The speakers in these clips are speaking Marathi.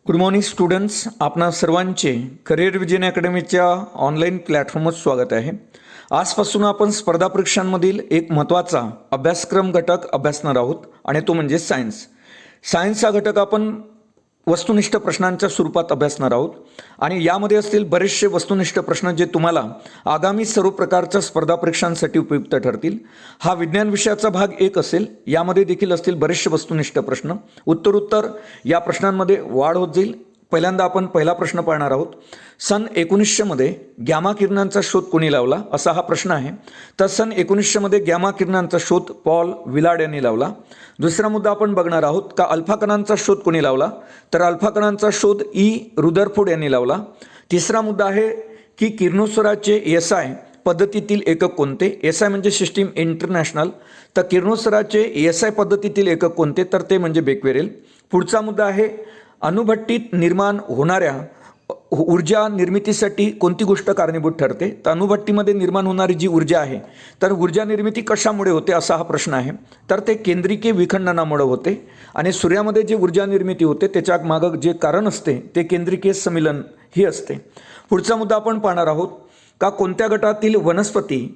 गुड मॉर्निंग स्टुडंट्स, आपणा सर्वांचे करिअर विजन अकॅडमीच्या ऑनलाईन प्लॅटफॉर्मवर स्वागत आहे. आजपासून आपण स्पर्धा परीक्षांमधील एक महत्त्वाचा अभ्यासक्रम घटक अभ्यासणार आहोत आणि तो म्हणजे सायन्स. सायन्स हा घटक आपण वस्तुनिष्ठ प्रश्नांच्या स्वरूपात अभ्यासणार आहोत आणि यामध्ये असतील बरेचसे वस्तुनिष्ठ प्रश्न जे तुम्हाला आगामी सर्व प्रकारच्या स्पर्धा परीक्षांसाठी उपयुक्त ठरतील. हा विज्ञान विषयाचा भाग 1 असेल. यामध्ये देखील असतील बरेचसे वस्तुनिष्ठ प्रश्न. उत्तर या प्रश्नांमध्ये वाढ होत जाईल. पहिल्यांदा आपण पहिला प्रश्न पाहणार आहोत. सन 1900 मध्ये गॅमा किरणांचा शोध कोणी लावला, असा हा प्रश्न आहे. तर सन 1900 मध्ये गॅमा किरणांचा शोध पॉल विलार्ड यांनी लावला. दुसरा मुद्दा आपण बघणार आहोत का अल्फा कणांचा शोध कोणी लावला, तर अल्फा कणांचा शोध रुदरफोर्ड यांनी लावला. तिसरा मुद्दा आहे की किरणोत्सर्गाचे SI पद्धतीतील एकक कोणते. SI म्हणजे सिस्टीम इंटरनॅशनल. तर किरणोत्सर्गाचे SI पद्धतीतील एकक कोणते, तर ते म्हणजे बेक्वेरेल. पुढचा मुद्दा आहे अणुभट्टीत निर्माण होणाऱ्या ऊर्जा निर्मितीसाठी कोणती गोष्ट कारणीभूत ठरते. तर अणुभट्टीमध्ये निर्माण होणारी जी ऊर्जा आहे, तर ऊर्जा निर्मिती कशामुळे होते, असा हा प्रश्न आहे. तर ते केंद्रीय विखंडनामुळे होते आणि सूर्यामध्ये जी ऊर्जा निर्मिती होते त्याच्या मागं जे कारण असते ते केंद्रीय सम्मिलन ही असते. पुढचा मुद्दा आपण पाहणार आहोत का कोणत्या गटातील वनस्पती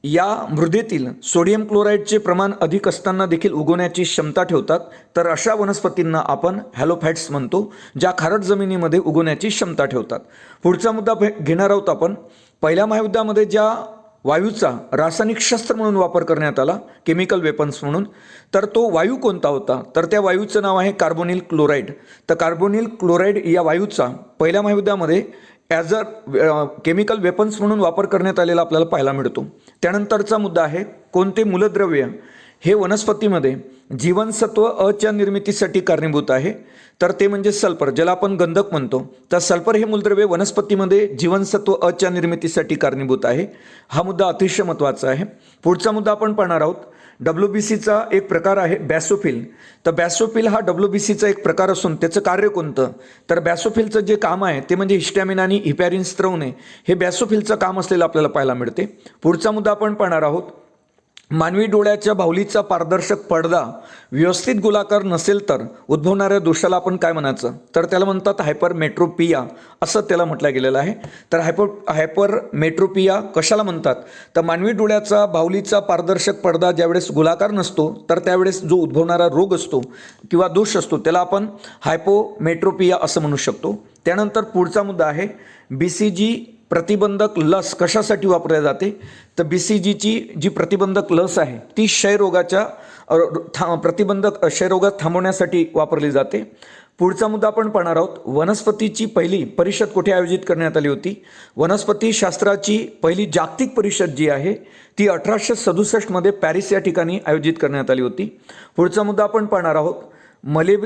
या मृदेतील सोडियम क्लोराईडचे प्रमाण अधिक असताना देखील उगवण्याची क्षमता ठेवतात. तर अशा वनस्पतींना आपण हॅलोफाइट्स म्हणतो, ज्या खारट जमिनीमध्ये उगवण्याची क्षमता ठेवतात. पुढचा मुद्दा घेणार आहोत आपण पहिल्या महायुद्धामध्ये ज्या वायूचा रासायनिक शस्त्र म्हणून वापर करण्यात आला, केमिकल वेपन्स म्हणून, तर तो वायू कोणता होता, तर त्या वायूचं नाव आहे कार्बोनिल क्लोराईड. तर कार्बोनिल क्लोराईड या वायूचा पहिल्या महायुद्धामध्ये ॲज अ केमिकल वेपन्स म्हणून वापर करण्यात आलेला आपल्याला पाहायला मिळतो. त्यानंतरचा मुद्दा आहे कोणते मूलद्रव्य हे वनस्पतीमध्ये जीवनसत्व अच्या निर्मितीसाठी कारणीभूत आहे, तर ते म्हणजे सल्फर, ज्याला आपण गंधक म्हणतो. तर सल्फर हे मूलद्रव्य वनस्पतीमध्ये जीवनसत्व अच्या निर्मितीसाठी कारणीभूत आहे. हा मुद्दा अतिशय महत्त्वाचा आहे. पुढचा मुद्दा आपण पाहणार आहोत WBCचा एक प्रकार आहे बॅसोफिल. तर बॅसोफिल हा WBCचा एक प्रकार असून त्याचं कार्य कोणतं, तर बॅसोफिलचं जे काम आहे ते म्हणजे हिस्टॅमिन आणि हिपॅरिन स्त्रवणे, हे बॅसोफिलचं काम असलेलं आपल्याला पाहायला मिळते. पुढचा मुद्दा आपण पाहणार आहोत मानवी डोळ्याच्या बाहुलीचा पारदर्शक पडदा व्यवस्थित गोलाकार नसेल तर उद्भवणाऱ्या दोषाला आपण काय म्हणायचं, तर त्याला म्हणतात हायपरमेट्रोपिया, असं त्याला म्हटलं गेलेलं आहे. तर हायपरमेट्रोपिया कशाला म्हणतात, तर मानवी डोळ्याचा बाहुलीचा पारदर्शक पडदा ज्यावेळेस गोलाकार नसतो तर त्यावेळेस जो उद्भवणारा रोग असतो किंवा दोष असतो त्याला आपण हायपोमेट्रोपिया असं म्हणू शकतो. त्यानंतर पुढचा मुद्दा आहे BCG प्रतिबंधक लस कशासाठी वापरली जाते, तर BCGची जी प्रतिबंधक लस आहे ती क्षयरोगाच्या क्षयरोगात थांबवण्यासाठी वापरली जाते. पुढचा मुद्दा आपण पाहणार आहोत वनस्पतीची पहिली परिषद कुठे आयोजित करण्यात आली होती. वनस्पती शास्त्राची पहिली जागतिक परिषद जी आहे ती 1867 मध्ये पॅरिस या ठिकाणी आयोजित करण्यात आली होती. पुढचा मुद्दा आपण पाहणार आहोत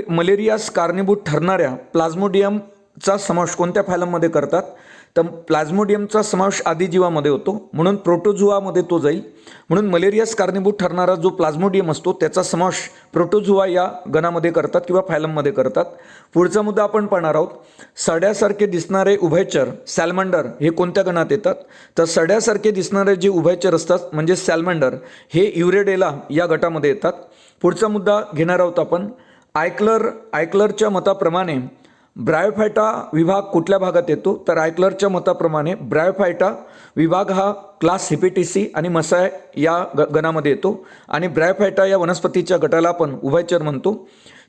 मलेरियास कारणीभूत ठरणाऱ्या प्लाझ्मोडियमचा समावेश कोणत्या फायलममध्ये करतात, तर प्लाझ्मोडियमचा समावेश आदिजीवामध्ये होतो म्हणून प्रोटोझुआमध्ये तो जाईल. म्हणून मलेरियास कारणीभूत ठरणारा जो प्लाझ्मोडियम असतो त्याचा समावेश प्रोटोझुआ या गणामध्ये करतात किंवा फायलममध्ये करतात. पुढचा मुद्दा आपण पाहणार आहोत सड्यासारखे दिसणारे उभयचर सॅलमंडर हे कोणत्या गणात येतात, तर सड्यासारखे दिसणारे जे उभयचर असतात म्हणजे सॅलमंडर हे युरेडेला या गटामध्ये येतात. पुढचा मुद्दा घेणार आहोत आपण आयक्लरच्या मताप्रमाणे ब्रायोफायटा विभाग कुठल्या भागात येतो, तर आयक्लरच्या मताप्रमाणे ब्रायोफायटा विभाग हा क्लास हिपेटिसी आणि मसाय या गणामध्ये येतो आणि ब्रायोफायटा या वनस्पतीच्या गटाला आपण उभयचर म्हणतो.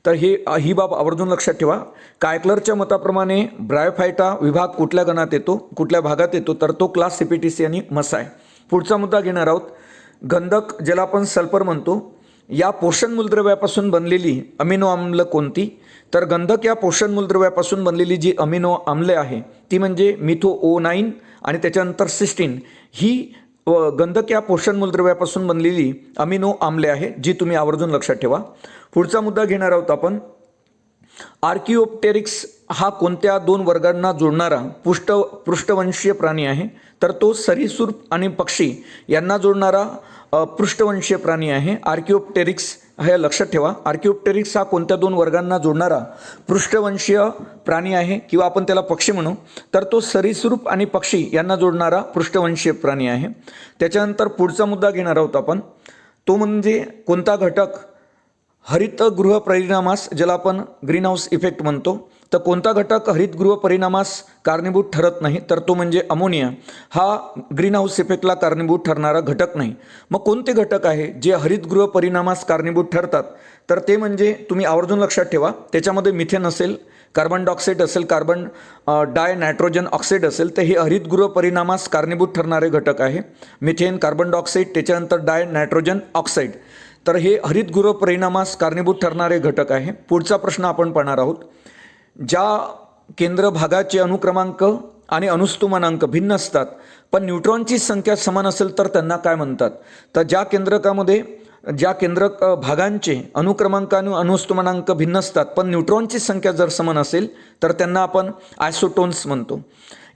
तर ही बाब आवर्जून लक्षात ठेवा. आयक्लरच्या मताप्रमाणे ब्रायोफायटा विभाग कुठल्या गणात येतो, कुठल्या भागात येतो, तर तो क्लास हिपेटिसी आणि मसाय. पुढचा मुद्दा घेणार आहोत गंधक ज्याला आपण सल्फर म्हणतो या पोषण मूलद्रव्यापासून बनलेली अमिनो आम्ल कोणती, तर गंधक या पोषण मूलद्रव्यापासून बनलेली जी अमिनो आम्ले आहे ती म्हणजे मिथोओनाइन आणि त्याच्यानंतर सिस्टीन, ही गंधक या पोषण मूलद्रव्यापासून बनलेली अमिनो आम्ले आहे, जी तुम्ही आवर्जून लक्षात ठेवा. पुढचा मुद्दा घेणार आहोत आपण आर्किओप्टेरिक्स हा कोणत्या 2 वर्गांना जोडणारा पृष्ठवंशीय प्राणी आहे, तर तो सरीसृप आणि पक्षी यांना जोडणारा पृष्ठवंशीय प्राणी आहे. आर्किओप्टेरिक्स हे लक्षात ठेवा. आर्किओप्टेरिक्स हा कोणत्या 2 वर्गांना जोडणारा पृष्ठवंशीय प्राणी आहे किंवा आपण त्याला पक्षी म्हणू, तर तो सरीसृप आणि पक्षी यांना जोडणारा पृष्ठवंशीय प्राणी आहे. त्याच्यानंतर पुढचा मुद्दा घेणार आहोत आपण तो म्हणजे कोणता घटक हरितगृह परिणामास, ज्याला आपण ग्रीन हाऊस इफेक्ट म्हणतो, तर कोणता घटक हरितगृह परिणामास कारणीभूत ठरत नाही, तर तो म्हणजे अमोनिया हा ग्रीन हाऊस इफेक्टला कारणीभूत ठरणारा घटक नाही. मग कोणते घटक आहे जे हरितगृह परिणामास कारणीभूत ठरतात, तर ते म्हणजे तुम्ही आवर्जून लक्षात ठेवा, त्याच्यामध्ये मिथेन असेल, कार्बन डायऑक्साईड असेल, कार्बन डाय नायट्रोजन ऑक्साईड असेल, तर हे हरितगृह परिणामास कारणीभूत ठरणारे घटक आहे. मिथेन, कार्बन डायऑक्साईड, त्याच्यानंतर डाय नायट्रोजन ऑक्साईड, तर हे हरितगृह परिणामास कारणीभूत ठरणारे घटक आहे. पुढचा प्रश्न आपण पाहणार आहोत. ज्या केंद्र भागाचे अनुक्रमांक आणि अनुस्तुमानांक भिन्न असतात पण न्यूट्रॉनची संख्या समान असेल तर त्यांना काय म्हणतात? तर ज्या केंद्रक भागांचे अनुक्रमांक आणि अनुस्तुमानांक भिन्न असतात पण न्यूट्रॉनची संख्या जर समान असेल तर त्यांना आपण आयसोटोन्स म्हणतो.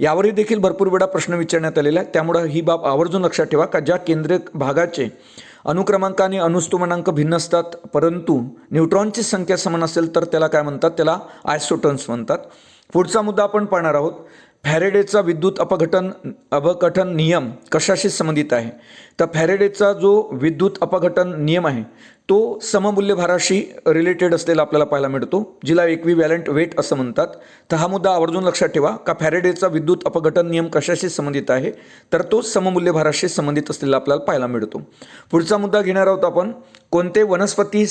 यावरही देखील भरपूर वेळा प्रश्न विचारण्यात आलेला आहे, त्यामुळे ही बाब आवर्जून लक्षात ठेवा का ज्या केंद्रक भागाचे अनुक्रमांक आणि अनुस्तुमानांक भिन्न असतात परंतु न्यूट्रॉनची संख्या समान असेल तर त्याला काय म्हणतात? त्याला आयसोटोन्स म्हणतात. पुढचा मुद्दा आपण पाहणार आहोत. फॅरेडेचा विद्युत अपघटन नियम कशाशी संबंधित आहे? तर फॅरेडेचा जो विद्युत अपघटन नियम आहे तो सममूल्य भाराशी रिलेटेड असलेला आपल्याला पाहायला मिळतो, जिला इक्विव्हॅलंट वेट असं म्हणतात. तर हा मुद्दा आवर्जून लक्षात ठेवा का फॅरेडेचा विद्युत अपघटन नियम कशाशी संबंधित आहे, तर तो सममूल्य भाराशी संबंधित असलेला आपल्याला पाहायला मिळतो. पुढचा मुद्दा घेणार आहोत आपण. कोणते वनस्पती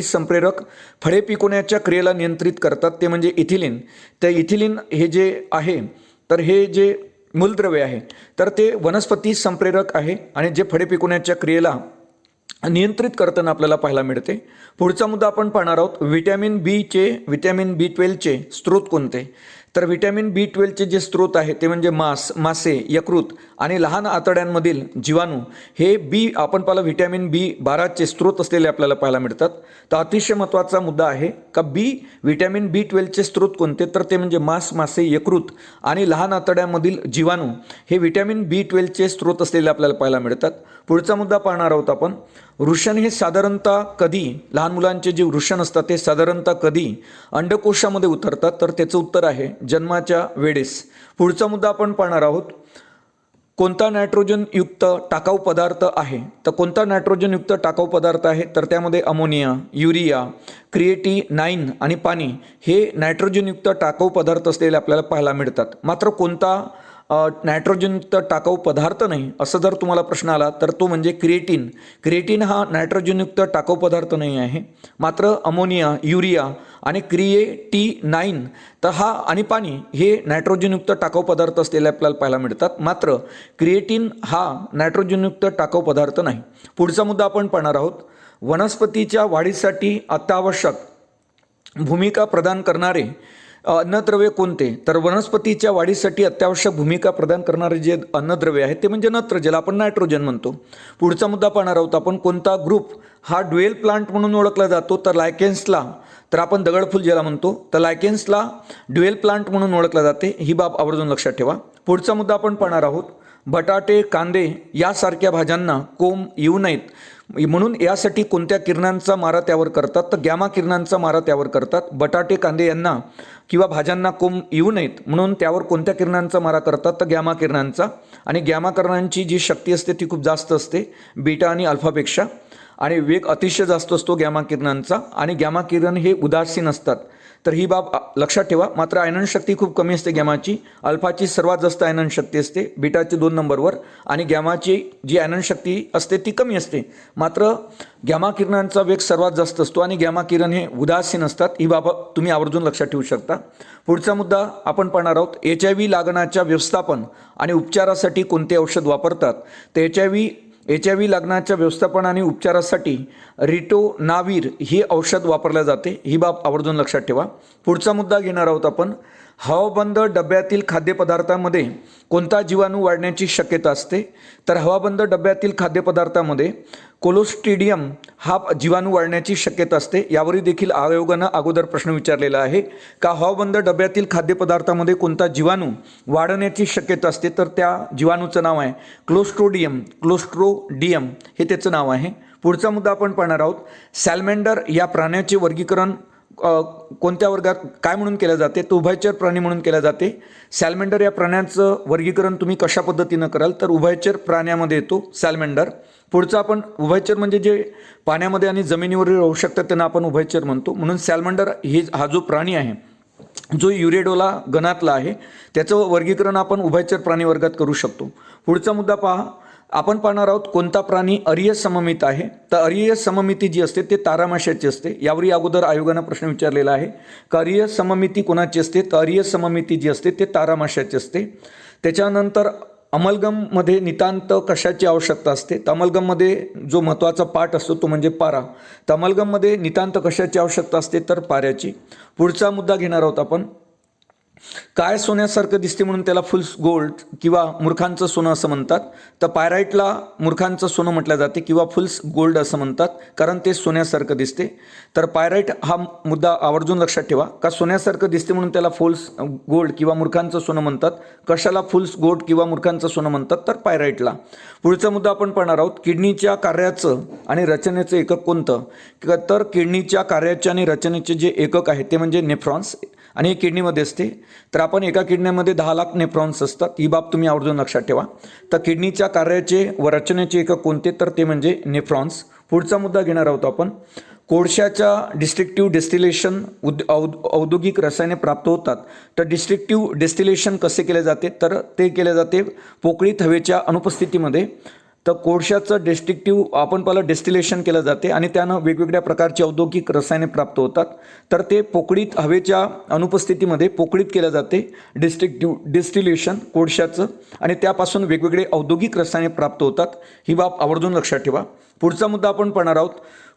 संप्रेरक फळे पिकवण्याच्या क्रियेला नियंत्रित करतात? ते म्हणजे इथिलीन. तर इथिलीन हे जे आहे, तर हे जे मूलद्रव्य आहे तर ते वनस्पती संप्रेरक आहे आणि जे फळे पिकवण्याच्या क्रियेला नियंत्रित करताना आपल्याला पाहायला मिळते. पुढचा मुद्दा आपण पाहणार आहोत. व्हिटॅमिन B12चे स्रोत कोणते? तर व्हिटॅमिन B12चे जे स्रोत आहे ते म्हणजे मासे, यकृत आणि लहान आतड्यांमधील जीवाणू हे आपण पाहिलं व्हिटॅमिन B12चे स्रोत असलेले आपल्याला पाहायला मिळतात. तर अतिशय महत्त्वाचा मुद्दा आहे का व्हिटॅमिन B12चे स्रोत कोणते? तर ते म्हणजे मासे, यकृत आणि लहान आतड्यांमधील जीवाणू हे व्हिटॅमिन B12चे स्रोत असलेले आपल्याला पाहायला मिळतात. पुढचा मुद्दा पाहणार आहोत आपण. वृषण हे साधारणतः कधी, लहान मुलांचे जे वृषण असतात ते साधारणतः कधी अंडकोशामध्ये उतरतात? तर त्याचं उत्तर आहे जन्माच्या वेळेस. पुढचा मुद्दा आपण पाहणार आहोत. कोणता नायट्रोजनयुक्त टाकाऊ पदार्थ आहे? तर कोणता नायट्रोजनयुक्त टाकाऊ पदार्थ आहे? तर त्यामध्ये अमोनिया, युरिया, क्रिएटिनाइन आणि पाणी हे नायट्रोजनयुक्त टाकाऊ पदार्थ असलेले आपल्याला पाहायला मिळतात. मात्र कोणता नायट्रोजनयुक्त टाकाऊ पदार्थ नाही असं जर तुम्हाला प्रश्न आला तर तो म्हणजे क्रिएटिन हा नायट्रोजनयुक्त टाकाऊ पदार्थ नाही आहे. मात्र अमोनिया, युरिया आणि क्रिएटिनाइन तर हा आणि पाणी हे नायट्रोजनयुक्त टाकाऊ पदार्थ असलेले आपल्याला पाहायला मिळतात. मात्र क्रिएटिन हा नायट्रोजनयुक्त टाकाऊ पदार्थ नाही. पुढचा मुद्दा आपण पाहणार आहोत. वनस्पतीच्या वाढीसाठी अत्यावश्यक भूमिका प्रदान करणारे अन्नद्रव्य कोणते? तर वनस्पतीच्या वाढीसाठी अत्यावश्यक भूमिका प्रदान करणारे जे अन्नद्रव्य आहे ते म्हणजे नत्र, ज्याला आपण नायट्रोजन म्हणतो. पुढचा मुद्दा पाहणार आहोत आपण. कोणता ग्रुप हा ड्युएल प्लांट म्हणून ओळखला जातो? तर लायकेन्सला, तर आपण दगडफूल ज्याला म्हणतो, तर लायकेन्सला ड्युएल प्लांट म्हणून ओळखला जाते. ही बाब आवर्जून लक्षात ठेवा. पुढचा मुद्दा आपण पाहणार आहोत. बटाटे, कांदे यासारख्या भाज्यांना कोंब येऊ नयेत म्हणून यासाठी कोणत्या किरणांचा मारा त्यावर करतात? तर गॅमा किरणांचा मारा त्यावर करतात. बटाटे, कांदे यांना किंवा भाज्यांना कोंब येऊ नयेत म्हणून त्यावर कोणत्या किरणांचा मारा करतात? तर गॅमा किरणांचा. आणि गॅमा किरणांची जी शक्ती असते ती खूप जास्त असते बीटा आणि अल्फापेक्षा, आणि वेग अतिशय जास्त असतो गॅमा किरणांचा. आणि गॅमा किरण हे उदासीन असतात, तर ही बाब लक्षात ठेवा. मात्र आयनन शक्ती खूप कमी असते गॅमाची. अल्फाची सर्वात जास्त आयनन शक्ती असते, बीटाची 2 नंबरवर, आणि गॅमाची जी आयनन शक्ती असते ती कमी असते. मात्र गॅमा किरणांचा वेग सर्वात जास्त असतो आणि गॅमा किरण हे उदासीन असतात. ही बाब तुम्ही आवर्जून लक्षात ठेवू शकता. पुढचा मुद्दा आपण पाहणार आहोत. HIV लागणाच्या व्यवस्थापन आणि उपचारासाठी कोणते औषध वापरतात? तर HIV लागणाच्या व्यवस्थापन आणि उपचारासाठी रिटोनावीर हे औषध वापरले जाते. ही बाब आवर्जून लक्षात ठेवा. पुढचा मुद्दा घेणार आहोत आपण. हवाबंद डब्यातील खाद्यपदार्थामध्ये कोणता जीवाणू वाढण्याची शक्यता असते? तर हवाबंद डब्यातील खाद्यपदार्थामध्ये कोलोस्ट्रिडियम हा जीवाणू वाढण्याची शक्यता असते. यावरही देखील आयोगानं अगोदर प्रश्न विचारलेला आहे का हवाबंद डब्यातील खाद्यपदार्थामध्ये कोणता जीवाणू वाढण्याची शक्यता असते? तर त्या जीवाणूचं नाव आहे क्लोस्ट्रोडियम हे त्याचं नाव आहे. पुढचा मुद्दा आपण पाहणार आहोत. सॅलमेंडर या प्राण्याचे वर्गीकरण कोणत्या वर्गात काय म्हणून केलं जाते, तर उभयचर प्राणी म्हणून केलं जाते. सॅलमेंडर या प्राण्याचं वर्गीकरण तुम्ही कशा पद्धतीनं कराल, तर उभयचर प्राण्यामध्ये येतो सॅलमेंडर. पुढचं आपण उभयचर म्हणजे जे पाण्यामध्ये आणि जमिनीवर राहू शकतात त्यांना आपण उभयचर म्हणतो. म्हणून सॅलमेंडर हा जो प्राणी आहे जो युरेडोला गणातला आहे त्याचं वर्गीकरण आपण उभयचर प्राणी वर्गात करू शकतो. पुढचा मुद्दा पहा, आपण पाहणार आहोत कोणता प्राणी अरिय सममित आहे. तर अरिय सममिती जी असते ते तारामाशाची असते. यावरी अगोदर आयोगानं प्रश्न विचारलेला आहे की अरिय सममिती कोणाची असते, तर अरिय सममिती जी असते ते तारामाशाची असते. त्याच्यानंतर अमलगममध्ये नितांत कशाची आवश्यकता असते, तर अमलगममध्ये जो महत्त्वाचा पाठ असतो तो म्हणजे पारा. तर अमलगममध्ये नितांत कशाची आवश्यकता असते, तर पाऱ्याची. पुढचा मुद्दा घेणार आहोत आपण, काय सोन्यासारखं दिसते म्हणून त्याला फुल गोल्ड किंवा मूर्खांचं सोनं असं म्हणतात. तर पायराईटला मूर्खांचं सोनं म्हटलं जाते किंवा फुल्स गोल्ड असं म्हणतात कारण ते सोन्यासारखं दिसते. तर पायराईट हा मुद्दा आवर्जून लक्षात ठेवा, का सोन्यासारखं दिसते म्हणून त्याला फुल्स गोल्ड किंवा मूर्खांचं सोनं म्हणतात. कशाला फुल्स गोल्ड किंवा मूर्खांचं सोनं म्हणतात, तर पायराईटला. पुढचा मुद्दा आपण पाहणार आहोत, किडनीच्या कार्याचं आणि रचनेचं एकक कोणतं, तर किडनीच्या कार्याचे आणि रचनेचे जे एकक आहे ते म्हणजे नेफ्रॉन्स आणि हे किडनीमध्ये असते. तर आपण एका किडनीमध्ये 10 लाख नेफ्रॉन्स असतात, ही बाब तुम्ही आवर्जून लक्षात ठेवा. तर किडनीच्या कार्याचे व रचनेचे एकक कोणते, तर ते म्हणजे नेफ्रॉन्स. पुढचा मुद्दा घेणार आहोत आपण, कोळशाच्या डिस्ट्रिक्टिव्ह डेस्टिलेशन औद्योगिक रसायने प्राप्त होतात. तर डिस्ट्रिक्टिव्ह डेस्टिलेशन कसे केले जाते, तर ते केले जाते पोकळीत हवेच्या अनुपस्थितीमध्ये. तर कोळशाचं डिस्ट्रिक्टिव्ह आपण पहिलं डेस्टिलेशन केलं जाते आणि त्यानं वेगवेगळ्या प्रकारची औद्योगिक रसायने प्राप्त होतात. तर ते पोकळीत हवेच्या अनुपस्थितीमध्ये पोकळीत केलं जाते डिस्ट्रिक्टिव्ह डिस्टिलेशन कोळशाचं, आणि त्यापासून वेगवेगळे औद्योगिक रसायने प्राप्त होतात. ही बाब आवर्जून लक्षात ठेवा. पुढचा मुद्दा आपण पाहणार आहोत,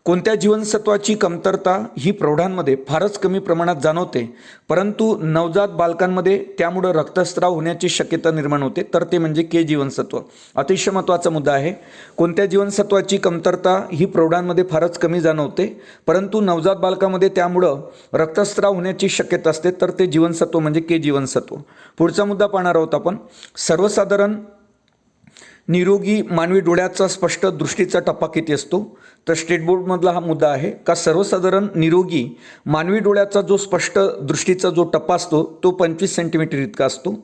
कोणत्या जीवनसत्वाची कमतरता ही प्रौढांमध्ये फारच कमी प्रमाणात जाणवते परंतु नवजात बालकांमध्ये त्यामुळे रक्तस्राव होण्याची शक्यता निर्माण होते, तर ते म्हणजे के जीवनसत्व. अतिशय महत्त्वाचा मुद्दा आहे. कोणत्या जीवनसत्वाची कमतरता ही प्रौढांमध्ये फारच कमी जाणवते परंतु नवजात बालकामध्ये त्यामुळं रक्तस्राव होण्याची शक्यता असते, तर ते जीवनसत्व म्हणजे के जीवनसत्व. पुढचा मुद्दा पाहणार आहोत आपण, सर्वसाधारण निरोगी मानवी डोळ्याचा स्पष्ट दृष्टीचा टप्पा किती असतो, तर स्टेट बोर्डमधला हा मुद्दा आहे का सर्वसाधारण निरोगी मानवी डोळ्याचा जो स्पष्ट दृष्टीचा जो टप्पा असतो तो 25 सेंटीमीटर इतका असतो.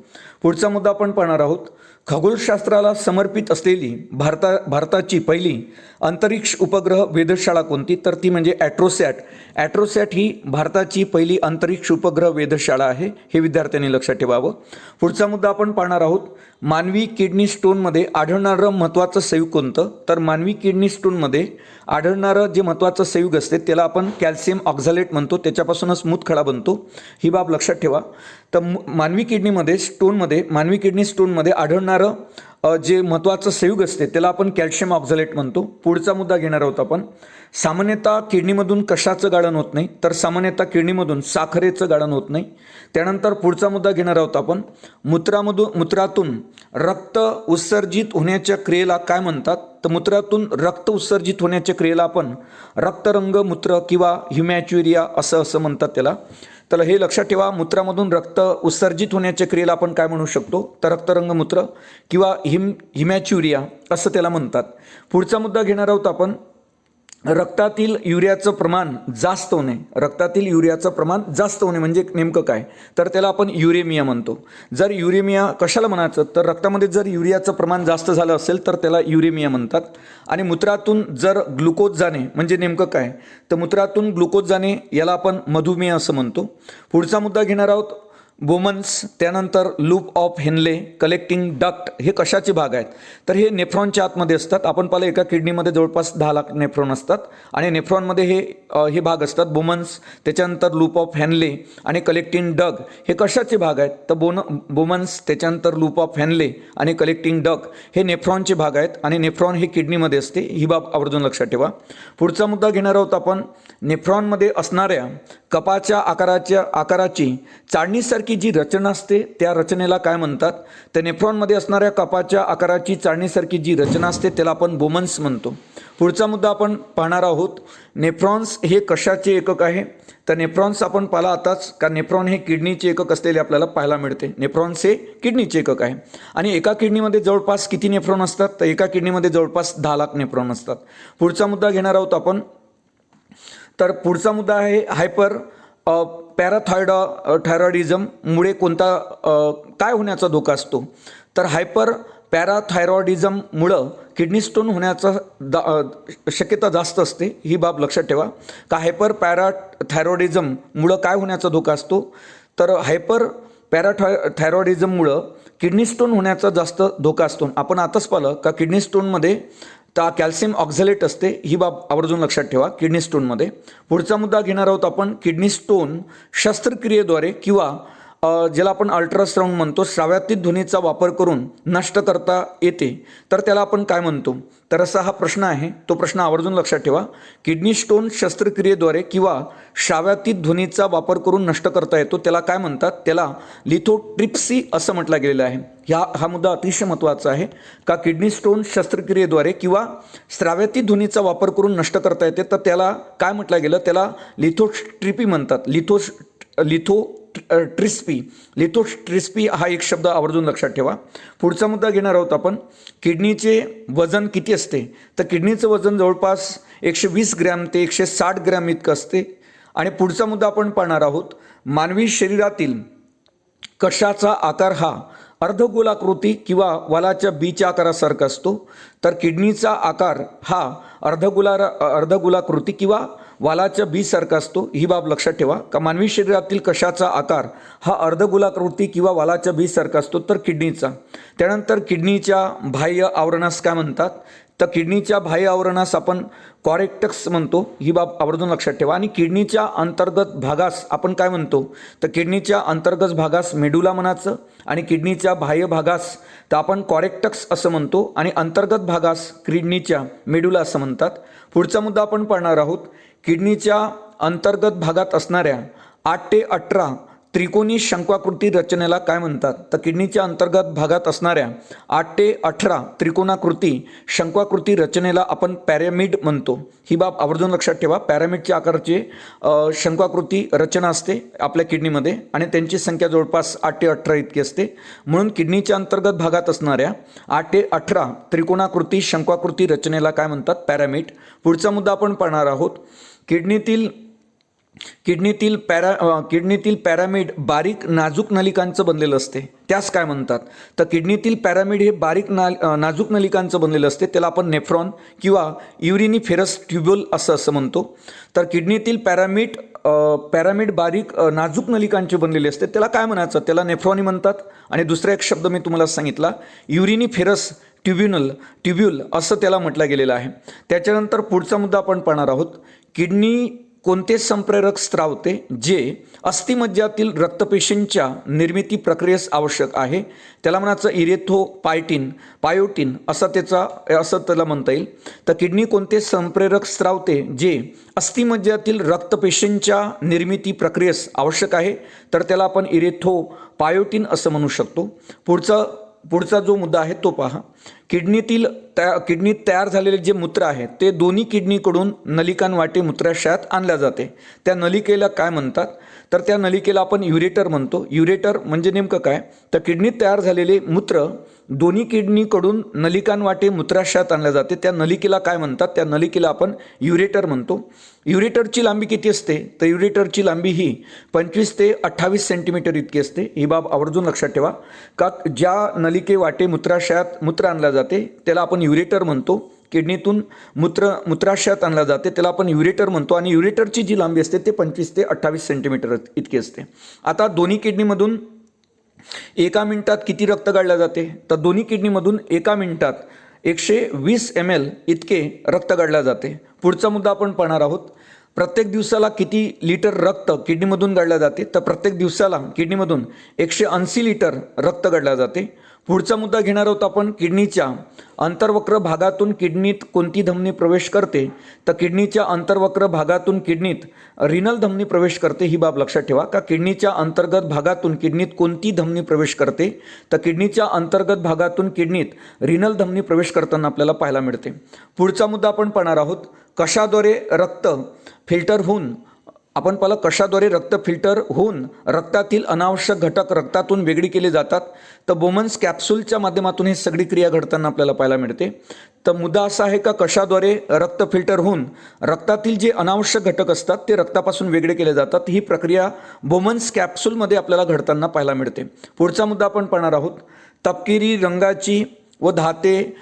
पुढचा मुद्दा आपण पाहणार आहोत, खगोलशास्त्राला समर्पित असलेली भारताची पहिली अंतरिक्ष उपग्रह वेधशाळा कोणती, तर ती म्हणजे ॲट्रोसॅट. ॲट्रोसॅट ही भारताची पहिली अंतरिक्ष उपग्रह वेधशाळा आहे, हे विद्यार्थ्यांनी लक्षात ठेवावं. पुढचा मुद्दा आपण पाहणार आहोत, मानवी किडनी स्टोनमध्ये आढळणारं महत्त्वाचं संयुग कोणतं, तर मानवी किडनी स्टोनमध्ये आढळणारं जे महत्त्वाचं संयुग असते त्याला आपण कॅल्शियम ऑक्झालेट म्हणतो, त्याच्यापासूनच मूतखडा बनतो, ही बाब लक्षात ठेवा. तर मानवी किडनी स्टोनमध्ये आढळणारं जे महत्त्वाचं संयुग असते त्याला आपण कॅल्शियम ऑक्झालेट म्हणतो. पुढचा मुद्दा घेणार आहोत आपण, सामान्यतः किडनीमधून कशाचं गाळण होत नाही, तर सामान्यतः किडनीमधून साखरेचं गाळण होत नाही. त्यानंतर पुढचा मुद्दा घेणार आहोत आपण, मूत्रातून रक्त उत्सर्जित होण्याच्या क्रियेला काय म्हणतात, तर मूत्रातून रक्त उत्सर्जित होण्याच्या क्रियेला आपण रक्तरंग मूत्र किंवा हिमॅच्युरिया असं म्हणतात त्याला. तर हे लक्षात ठेवा, मूत्रामधून रक्त उत्सर्जित होण्याच्या क्रियेला आपण काय म्हणू शकतो, तर रक्तरंग मूत्र किंवा हिमॅच्युरिया असं त्याला म्हणतात. पुढचा मुद्दा घेणार आहोत आपण, रक्तातील युरियाचं प्रमाण जास्त होणे. रक्तातील युरियाचं प्रमाण जास्त होणे म्हणजे नेमकं काय, तर त्याला आपण युरेमिया म्हणतो. जर युरेमिया कशाला म्हणायचं, तर रक्तामध्ये जर युरियाचं प्रमाण जास्त झालं असेल तर त्याला युरेमिया म्हणतात. आणि मूत्रातून जर ग्लुकोज जाणे म्हणजे नेमकं काय, तर मूत्रातून ग्लुकोज जाणे याला आपण मधुमेह असं म्हणतो. पुढचा मुद्दा घेणार आहोत, बोमन्स, त्यानंतर loop of Henle, collecting duct हे कशाचे भाग आहेत, तर हे नेफ्रॉनच्या आतमध्ये असतात. आपण पाहिलं एका किडनीमध्ये जवळपास 10 लाख नेफ्रॉन असतात आणि नेफ्रॉनमध्ये हे भाग असतात बोमन्स, त्याच्यानंतर लूप ऑफ हेनले आणि कलेक्टिंग डग हे कशाचे भाग आहेत, तर बोमन्स, त्याच्यानंतर लूप ऑफ हेनले आणि कलेक्टिंग डग हे नेफ्रॉनचे भाग आहेत आणि नेफ्रॉन हे किडनीमध्ये असते, ही बाब आवर्जून लक्षात ठेवा. पुढचा मुद्दा घेणार आहोत आपण, नेफ्रॉनमध्ये असणाऱ्या कपाच्या आकाराची चाळणीसारखी जी रचना असते त्या रचनेला काय म्हणतात, तर नेफ्रॉनमध्ये असणाऱ्या कपाच्या आकाराची चाळणीसारखी जी रचना असते त्याला आपण बोमन्स म्हणतो. पुढचा मुद्दा आपण पाहणार आहोत, नेफ्रॉन्स हे कशाचे एकक आहे, तर नेफ्रॉन्स आपण पाहिला आताच का नेफ्रॉन हे किडनीचे एकक असलेले आपल्याला पाहायला मिळते. नेफ्रॉन्स हे किडनीचे एकक आहे आणि एका किडनीमध्ये जवळपास किती नेफ्रॉन असतात, तर एका किडनीमध्ये जवळपास 10 लाख नेफ्रॉन असतात. पुढचा मुद्दा घेणार आहोत आपण, तर पुढचा मुद्दा आहे थायरॉइडिझममुळे कोणता काय होण्याचा धोका असतो? तर हायपर पॅराथायरॉइडिझममुळं किडनी स्टोन होण्याचा शक्यता जास्त असते. ही बाब लक्षात ठेवा. का हायपर पॅराथायरॉइडिझममुळं काय होण्याचा धोका असतो? तर हायपर थायरॉइडिझममुळं किडनी स्टोन होण्याचा जास्त धोका असतो. आपण आताच पाहिलं का किडनी स्टोनमध्ये कॅल्शियम ऑक्झॅलेट असते. ही बाब आवर्जून लक्षात ठेवा किडनी स्टोनमध्ये. पुढचा मुद्दा घेणार आहोत आपण, किडनी स्टोन शस्त्रक्रियेद्वारे किंवा ज्याला आपण अल्ट्रासाऊंड म्हणतो, श्राव्यातीत ध्वनीचा वापर करून नष्ट करता येते, तर त्याला आपण काय म्हणतो? तर असा हा प्रश्न आहे. तो प्रश्न आवर्जून लक्षात ठेवा. किडनी स्टोन शस्त्रक्रियेद्वारे किंवा श्राव्यातीत ध्वनीचा वापर करून नष्ट करता येतो, त्याला काय म्हणतात? त्याला लिथोट्रिप्सी असं म्हटलं गेलेलं आहे. हा मुद्दा अतिशय महत्त्वाचा आहे का किडनी स्टोन शस्त्रक्रियेद्वारे किंवा श्राव्यातीत ध्वनीचा वापर करून नष्ट करता येते, तर त्याला काय म्हटलं गेलं? त्याला लिथोट्रिपी म्हणतात. लिथोट्रिप्सी हा एक शब्द आवर्जून लक्षात ठेवा. पुढचा मुद्दा घेणार आहोत आपण, किडनीचे वजन किती असते? तर किडनीचं वजन जवळपास 120 ग्रॅम ते 160 ग्रॅम इतकं असते. आणि पुढचा मुद्दा आपण पाहणार आहोत, मानवी शरीरातील कशाचा आकार हा अर्धगोलाकृती किंवा वालाच्या बीच्या आकारासारखा असतो? तर किडनीचा आकार हा अर्धगोलाकृती किंवा वालाच्या बी सारखा असतो. ही बाब लक्षात ठेवा का मानवी शरीरातील कशाचा आकार हा अर्धगोलाकृती किंवा वालाच्या बी सारखा असतो? तर किडनीचा. त्यानंतर किडनीच्या बाह्य आवरणास काय म्हणतात? तर किडनीच्या बाह्य आवरणास आपण कॉरेक्टक्स म्हणतो. ही बाब आवर्जून लक्षात ठेवा. आणि किडनीच्या अंतर्गत भागास आपण काय म्हणतो? तर किडनीच्या अंतर्गत भागास मेडुला म्हणायचं, आणि किडनीच्या बाह्य भागास तर आपण कॉरेक्टक्स असं म्हणतो, आणि अंतर्गत भागास किडनीच्या मेडुला असं म्हणतात. पुढचा मुद्दा आपण पाहणार आहोत, किडनीच्या अंतर्गत भागात असणाऱ्या 8 ते 18 त्रिकोणी शंक्वाकृती रचनेला काय म्हणतात? तर किडनीच्या अंतर्गत भागात असणाऱ्या 8 ते 18 त्रिकोणाकृती शंक्वाकृती रचनेला आपण पॅरामिड म्हणतो. ही बाब आवर्जून लक्षात ठेवा. पॅरामिडच्या आकाराची शंक्वाकृती रचना असते आपल्या किडनीमध्ये, आणि त्यांची संख्या जवळपास 8 ते 18 इतकी असते. म्हणून किडनीच्या अंतर्गत भागात असणाऱ्या 8 ते 18 त्रिकोणाकृती शंक्वाकृती रचनेला काय म्हणतात? पॅरामिड. पुढचा मुद्दा आपण पाहणार आहोत, किडनीतील पॅरामिड बारीक नाजूक नलिकांचं बनलेलं असते, त्यास काय म्हणतात? तर किडनीतील पॅरामिड हे बारीक नाजूक नलिकांचं बनलेलं असते, त्याला आपण नेफ्रॉन किंवा युरिनिफेरस ट्युब्युल असं म्हणतो. तर किडनीतील पॅरामिड बारीक नाजूक नलिकांचे बनलेले असते, त्याला काय म्हणायचं? त्याला नेफ्रॉनी म्हणतात. आणि दुसरा एक शब्द मी तुम्हाला सांगितला, युरिनिफेरस ट्युब्युल असं त्याला म्हटलं गेलेलं आहे. त्याच्यानंतर पुढचा मुद्दा आपण पाहणार आहोत, किडनी कोणते संप्रेरक स्त्रावते जे अस्थिमज्जातील रक्तपेशींच्या निर्मिती प्रक्रियेस आवश्यक आहे? त्याला म्हणायचं पायोटीन असं त्याला म्हणता येईल. तर किडनी कोणते संप्रेरक स्त्रावते जे अस्थिमज्जातील रक्तपेशींच्या निर्मिती प्रक्रियेस आवश्यक आहे? तर त्याला आपण पायोटीन असं म्हणू शकतो. पुढचा जो मुद्दा आहे तो पहा, किडनीत तयार झालेले जे मूत्र आहे ते दोन्ही किडनीकडून नलिकांवाटे मूत्राशयात आणल्या जाते. त्या नलिकेला काय म्हणतात? तर त्या नलिकेला आपण युरेटर म्हणतो. युरेटर म्हणजे नेमकं काय? तर किडनीत तयार झालेले मूत्र दोन्ही किडनीकडून नलिकांवाटे मूत्राशयात आणल्या जाते. त्या नलिकेला काय म्हणतात? त्या नलिकेला आपण युरेटर म्हणतो. युरेटरची लांबी किती असते? तर युरेटरची लांबी ही 25 ते 28 सेंटीमीटर इतकी असते. ही बाब आवर्जून लक्षात ठेवा का ज्या नलिकेवाटे मूत्राशयात मूत्र आणल्या जाते त्याला आपण युरेटर म्हणतो. किडनीतून मूत्राशयात आणला जाते त्याला आपण युरेटर म्हणतो, आणि युरेटरची जी लांबी असते ते 25 ते 28 सेंटीमीटर इतकी असते. आता दोन्ही किडनीमधून एका मिनिटात किती रक्त काढले जाते? तर दोन्ही किडनीमधून एका मिनिटात 120 ml इतके रक्त काढले जाते. पुढचा मुद्दा आपण पाहणार आहोत, प्रत्येक दिवसाला किती लिटर रक्त किडनीमधून काढले जाते? तर प्रत्येक दिवसाला किडनीमधून 180 लिटर रक्त काढले जाते. पुढचा मुद्दा घेणार आहोत आपण, किडनीच्या अंतर्वक्र भागातून किडनीत कोणती धमनी प्रवेश करते? तर किडनीच्या अंतर्वक्र भागातून किडनीत रिनल धमनी प्रवेश करते. ही बाब लक्षात ठेवा का किडनीच्या अंतर्गत भागातून किडनीत कोणती धमनी प्रवेश करते? तर किडनीच्या अंतर्गत भागातून किडनीत रिनल धमनी प्रवेश करताना आपल्याला पाहायला मिळते. पुढचा मुद्दा आपण पाहणार आहोत, कशाद्वारे रक्त फिल्टर होऊन आपण पाहिलं कशाद्वारे रक्त फिल्टर होऊन रक्तातील अनावश्यक घटक रक्तातून वेगळी केले जातात. तर बोमन्स कॅप्सूलच्या माध्यमातून ही सगळी क्रिया घडताना आपल्याला पाहायला मिळते. तर मुद्दा असा आहे का कशाद्वारे रक्त फिल्टर होऊन रक्तातील जे अनावश्यक घटक असतात ते रक्तापासून वेगळे केले जातात. ही प्रक्रिया बोमन्स कॅप्सूलमध्ये आपल्याला घडताना पाहायला मिळते. पुढचा मुद्दा आपण पाहणार आहोत. तपकिरी रंगाची व 10 ते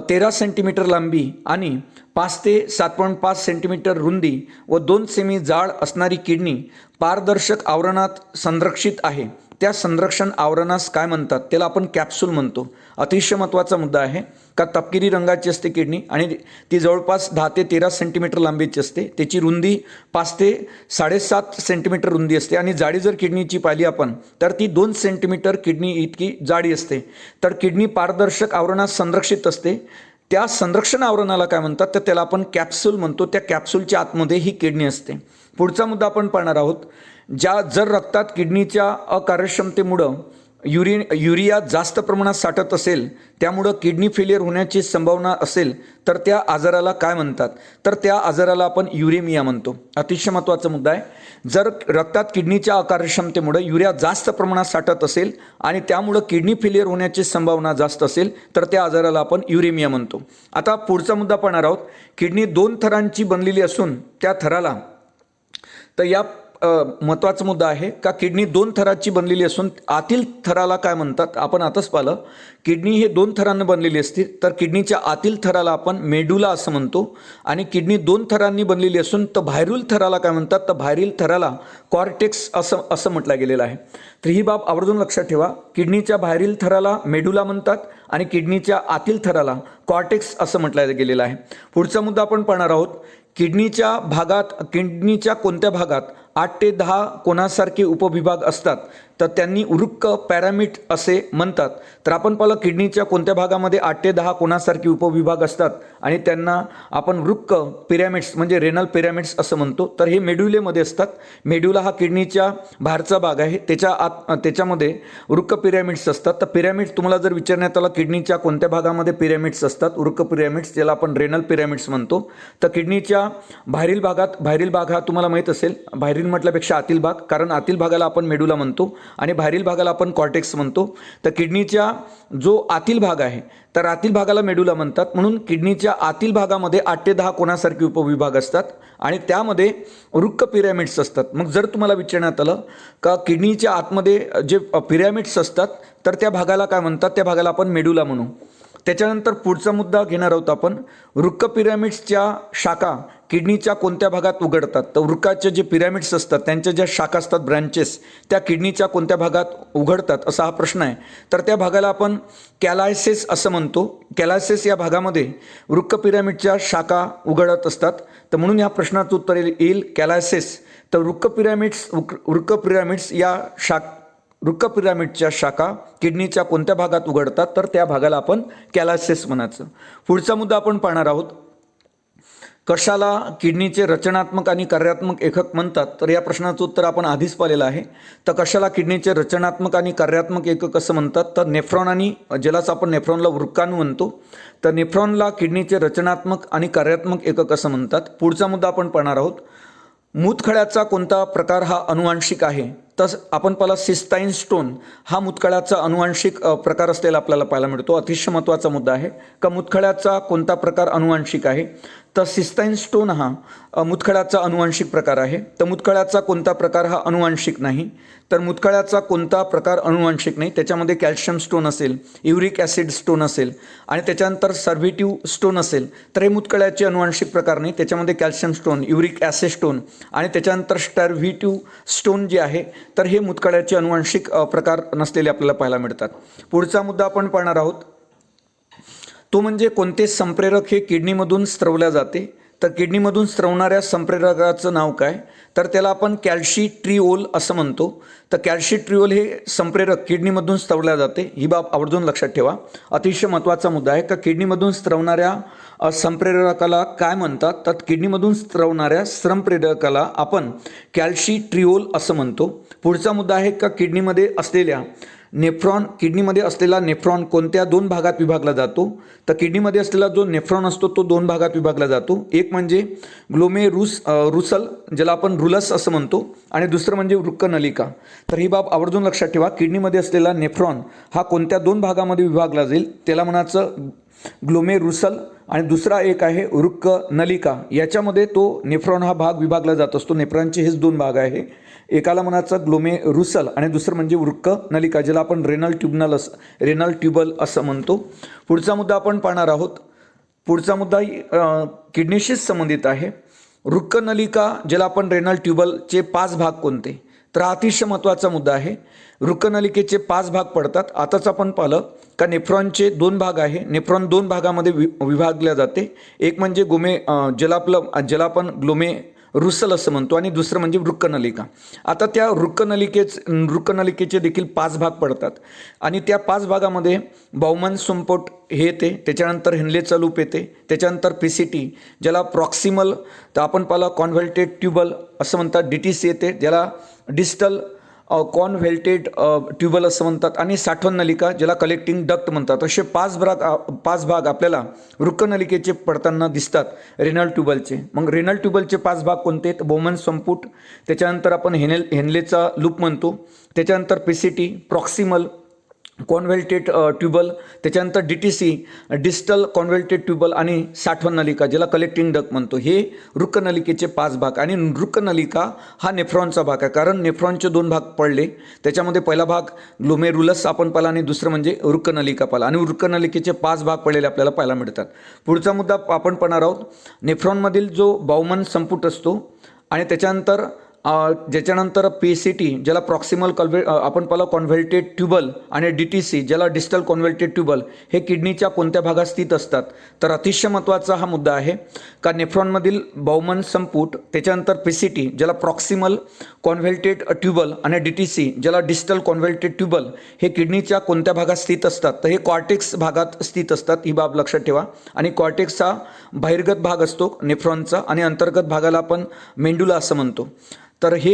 13 सेंटीमीटर लांबी आणि 5 ते 7.5 सेंटीमीटर रुंदी व 2 सेमी जाड असणारी किडनी पारदर्शक आवरणात संरक्षित आहे. त्या संरक्षण आवरणास काय म्हणतात? त्याला आपण कॅप्सूल म्हणतो. अतिशय महत्त्वाचा मुद्दा आहे का तपकिरी रंगाची असते किडनी आणि ती जवळपास 10 ते 13 सेंटीमीटर लांबीची असते. त्याची रुंदी 5 ते 7.5 सेंटीमीटर रुंदी असते आणि जाडी जर किडनीची पाहिली आपण तर ती 2 सेंटीमीटर किडनी इतकी जाडी असते. तर किडनी पारदर्शक आवरणात संरक्षित असते. त्या संरक्षण आवरणाला काय म्हणतात? तर त्याला आपण कॅप्सूल म्हणतो. त्या कॅप्सूलच्या आतमध्ये ही किडनी असते. पुढचा मुद्दा आपण पाहणार आहोत. जर रक्तात किडनीच्या अकार्यक्षमतेमुळं युरिया जास्त प्रमाणात साठत असेल, त्यामुळं किडनी फेलियर होण्याची संभावना असेल तर त्या आजाराला काय म्हणतात? तर त्या आजाराला आपण युरेमिया म्हणतो. अतिशय महत्त्वाचा मुद्दा आहे. जर रक्तात किडनीच्या अकार्यक्षमतेमुळे युरिया जास्त प्रमाणात साठत असेल आणि त्यामुळं किडनी फेलियर होण्याची संभावना जास्त असेल तर त्या आजाराला आपण युरेमिया म्हणतो. आता पुढचा मुद्दा पाहणार आहोत. किडनी 2 थरांची बनलेली असून त्या थराला तर या महत्त्वाचा मुद्दा आहे का किडनी 2 थराची बनलेली असून आतील थराला काय म्हणतात? आपण आताच पाहिलं किडनी हे 2 थरांनी बनलेली असते. तर किडनीच्या आतील थराला आपण मेडुला असं म्हणतो आणि किडनी 2 थरांनी बनलेली असून तर बाहेरील थराला काय म्हणतात? तर बाहेरील थराला कॉर्टेक्स असं म्हटलं गेलेलं आहे. तर ही बाब आवर्जून लक्षात ठेवा. किडनीच्या बाहेरील थराला मेडुला म्हणतात आणि किडनीच्या आतील थराला कॉर्टेक्स असं म्हटलं गेलेलं आहे. पुढचा मुद्दा आपण पाहणार आहोत. किडनीच्या कोणत्या भागात 8 ते 10 कोणासारखे उपविभाग असतात? तर त्यांनी उरुक्क पॅरामिड असे म्हणतात. तर आपण पाहिलं किडनीच्या कोणत्या भागामध्ये 8 ते 10 कोणासारखे उपविभाग असतात आणि त्यांना आपण वृक्क पिरॅमिड्स म्हणजे रेनल पिरॅमिड्स असं म्हणतो. तर हे मेड्युलेमध्ये असतात. मेड्युला हा किडनीच्या बाहेरचा भाग आहे. त्याच्यामध्ये वृक्क पिरॅमिड्स असतात. तर पिरॅमिड्स तुम्हाला जर विचारण्यात आलं किडनीच्या कोणत्या भागामध्ये पिरॅमिड्स असतात, वृक्क पिरॅमिड्स, ज्याला आपण रेनल पिरॅमिड्स म्हणतो. तर किडनीच्या बाहेरील भाग हा तुम्हाला माहीत असेल. बाहेरील म्हटल्यापेक्षा आतील भाग, कारण आतील भागाला आपण मेडुला म्हणतो आणि बाहेरील भागाला आपण कॉर्टेक्स म्हणतो. तर किडनीच्या जो आतील भाग आहे तर आतील भागाला मेडुला म्हणतात. म्हणून किडनीच्या आतील भागामध्ये 8 ते 10 कोणासारखे उपविभाग असतात आणि त्यामध्ये वृक्क पिरॅमिड्स असतात. मग जर तुम्हाला विचारण्यात आलं का किडनीच्या आतमध्ये जे पिरॅमिड्स असतात तर त्या भागाला काय म्हणतात? त्या भागाला आपण मेडुला म्हणू. त्याच्यानंतर पुढचा मुद्दा घेणार आहोत आपण. वृक्क पिरॅमिड्सच्या शाखा किडनीच्या कोणत्या भागात उघडतात? तर वृक्काचे जे पिरॅमिड्स असतात त्यांच्या ज्या शाखा असतात, ब्रँचेस, त्या किडनीच्या कोणत्या भागात उघडतात असा हा प्रश्न आहे. तर त्या भागाला आपण कॅलायसिस असं म्हणतो. कॅलायसिस या भागामध्ये वृक्क पिरॅमिडच्या शाखा उघडत असतात. तर म्हणून या प्रश्नाचं उत्तर येईल कॅलायसिस. तर वृक्क पिरॅमिडच्या शाखा किडनीच्या कोणत्या भागात उघडतात? तर त्या भागाला आपण कॅलायसिस म्हणायचं. पुढचा मुद्दा आपण पाहणार आहोत. कशाला किडनीचे रचनात्मक आणि कार्यात्मक एकक म्हणतात? तर या प्रश्नाचं उत्तर आपण आधीच पाहिलेलं आहे. तर कशाला किडनीचे रचनात्मक आणि कार्यात्मक एकक असं म्हणतात? तर नेफ्रॉन आणि ज्यालाच आपण नेफ्रॉनला वृक्काणू म्हणतो. तर नेफ्रॉनला किडनीचे रचनात्मक आणि कार्यात्मक एकक असं म्हणतात. पुढचा मुद्दा आपण पाहणार आहोत. मूतखड्याचा कोणता प्रकार हा अनुवांशिक आहे? तर आपण पाहिला सिस्टाईन स्टोन हा मूतखड्याचा अनुवांशिक प्रकार असलेला आपल्याला पाहायला मिळतो. अतिशय महत्त्वाचा मुद्दा आहे का मूतखड्याचा कोणता प्रकार अनुवांशिक आहे? तर सिस्टाईन स्टोन हा मूतखड्याचा अनुवांशिक प्रकार आहे. तर मूतखड्याचा कोणता प्रकार हा अनुवांशिक नाही? तर मूतखड्याचा कोणता प्रकार अनुवांशिक नाही? त्याच्यामध्ये कॅल्शियम स्टोन असेल, युरिक ॲसिड स्टोन असेल आणि त्याच्यानंतर सर्व्हिटिव्ह स्टोन असेल तर हे मूतखड्याचे अनुवांशिक प्रकार नाही. त्याच्यामध्ये calcium stone, uric acid stone आणि त्याच्यानंतर स्टर्व्हिटिव्ह स्टोन जे आहे तर हे मूतखड्याचे अनुवांशिक प्रकार नसलेले आपल्याला पाहायला मिळतात. पुढचा मुद्दा आपण पाहणार आहोत. तो म्हणजे कोणते संप्रेरक हे किडनीमधून स्त्रवल्या जाते? तर किडनीमधून स्त्रवणाऱ्या संप्रेरकाचं नाव काय? तर त्याला आपण कॅल्शिट्रिओल असं म्हणतो. तर कॅल्शिट्रिओल हे संप्रेरक किडनीमधून स्त्रवल्या जाते. ही बाब आवर्जून लक्षात ठेवा. अतिशय महत्त्वाचा मुद्दा आहे का किडनीमधून स्त्रवणाऱ्या संप्रेरकाला काय म्हणतात? तर किडनीमधून स्त्रवणाऱ्या संप्रेरकाला आपण कॅल्शिट्रिओल असं म्हणतो. पुढचा मुद्दा आहे का किडनीमध्ये असलेल्या नेफ्रॉन किडनीमध्ये असलेला नेफ्रॉन कोणत्या दोन भागात विभागला जातो? तर किडनीमध्ये असलेला जो नेफ्रॉन असतो तो दोन भागात विभागला जातो. एक म्हणजे रुसल ज्याला आपण रुलस असं म्हणतो आणि दुसरं म्हणजे वृक्कनलिका. तर ही बाब आवर्जून लक्षात ठेवा. किडनीमध्ये असलेला नेफ्रॉन हा कोणत्या दोन भागामध्ये विभागला जाईल? त्याला म्हणायचं ग्लोमेरुसल आणि दुसरा एक आहे वृक्कनलिका. याच्यामध्ये तो नेफ्रॉन हा भाग विभागला जात असतो. नेफ्रॉनचे हेच दोन भाग आहे. एकाला म्हणायचं ग्लोमेरुसल आणि दुसरं म्हणजे वृक्कनलिका ज्याला आपण रेनल ट्यूबल असं म्हणतो. पुढचा मुद्दा आपण पाहणार आहोत. पुढचा मुद्दा किडनीशीच संबंधित आहे. वृक्कनलिका ज्याला आपण रेनल ट्यूबलचे 5 भाग कोणते? तर हा अतिशय महत्त्वाचा मुद्दा आहे. वृक्कनलिकेचे 5 भाग पडतात. आताच आपण पाहिलं का नेफ्रॉनचे 2 भाग आहे. नेफ्रॉन 2 भागामध्ये विभागल्या जाते. एक म्हणजे ज्याला आपण ग्लोमेरुसल असं म्हणतो आणि दुसरं म्हणजे वृक्कनलिका. आता त्या वृक्कनलिकेचे देखील 5 भाग पडतात आणि त्या 5 भागामध्ये बाउमन संपोट हे येते, त्याच्यानंतर हेनलेचा लूप येते, त्याच्यानंतर पीसीटी ज्याला प्रॉक्सिमल तर आपण पाहिलं कॉन्व्हल्टेड ट्यूबल असं म्हणतात, डीटीसी येते ज्याला डिस्टल कॉन्व्हल्टेड ट्यूबल असं म्हणतात आणि साठवण नलिका ज्याला कलेक्टिंग डक्ट म्हणतात. असे 5 भाग आपल्याला वृक्कनलिकेचे पडताना दिसतात रेनल ट्यूबलचे. मग रेनल ट्यूबलचे 5 भाग कोणते? बाउमन संपुट, त्याच्यानंतर आपण हेनलेचा लूप म्हणतो, त्याच्यानंतर पीसीटी, प्रॉक्सिमल कॉन्व्हल्टेड ट्यूबल, त्याच्यानंतर डीटीसी डिस्टल कॉन्व्हल्टेड ट्यूबल आणि साठवण नलिका ज्याला कलेक्टिंग डक्ट म्हणतो. हे वृक्कनलिकेचे 5 भाग आणि वृक्कनलिका हा नेफ्रॉनचा भाग आहे. कारण नेफ्रॉनचे 2 भाग पडले, त्याच्यामध्ये पहिला भाग ग्लोमेरुलस आपण पाहिला आणि दुसरं म्हणजे वृक्कनलिका पाहिला आणि वृक्कनलिकेचे 5 भाग पडलेले आपल्याला पाहायला मिळतात. पुढचा मुद्दा आपण पाहणार आहोत. नेफ्रॉनमधील जो बाउमन संपुट असतो आणि ज्याच्यानंतर पीसीटी ज्याला प्रॉक्सिमल आपण पाहिलं कॉन्व्हल्टेड ट्यूबल आणि डीटीसी ज्याला डिस्टल कॉन्व्हल्टेड ट्यूबल हे किडनीच्या कोणत्या भागात स्थित असतात? तर अतिशय महत्त्वाचा हा मुद्दा आहे का नेफ्रॉनमधील बाउमन संपुट, त्याच्यानंतर पीसीटी ज्याला प्रॉक्सिमल कॉन्व्हल्टेड ट्यूबल आणि डीटीसी ज्याला डिस्टल कॉन्व्हल्टेड ट्यूबल हे किडनीच्या कोणत्या भागात स्थित असतात? तर हे कॉर्टेक्स भागात स्थित असतात. ही बाब लक्षात ठेवा. आणि कॉर्टेक्स हा बहिर्गत भाग असतो नेफ्रॉनचा आणि अंतर्गत भागाला आपण मेंडुला असं म्हणतो. तर हे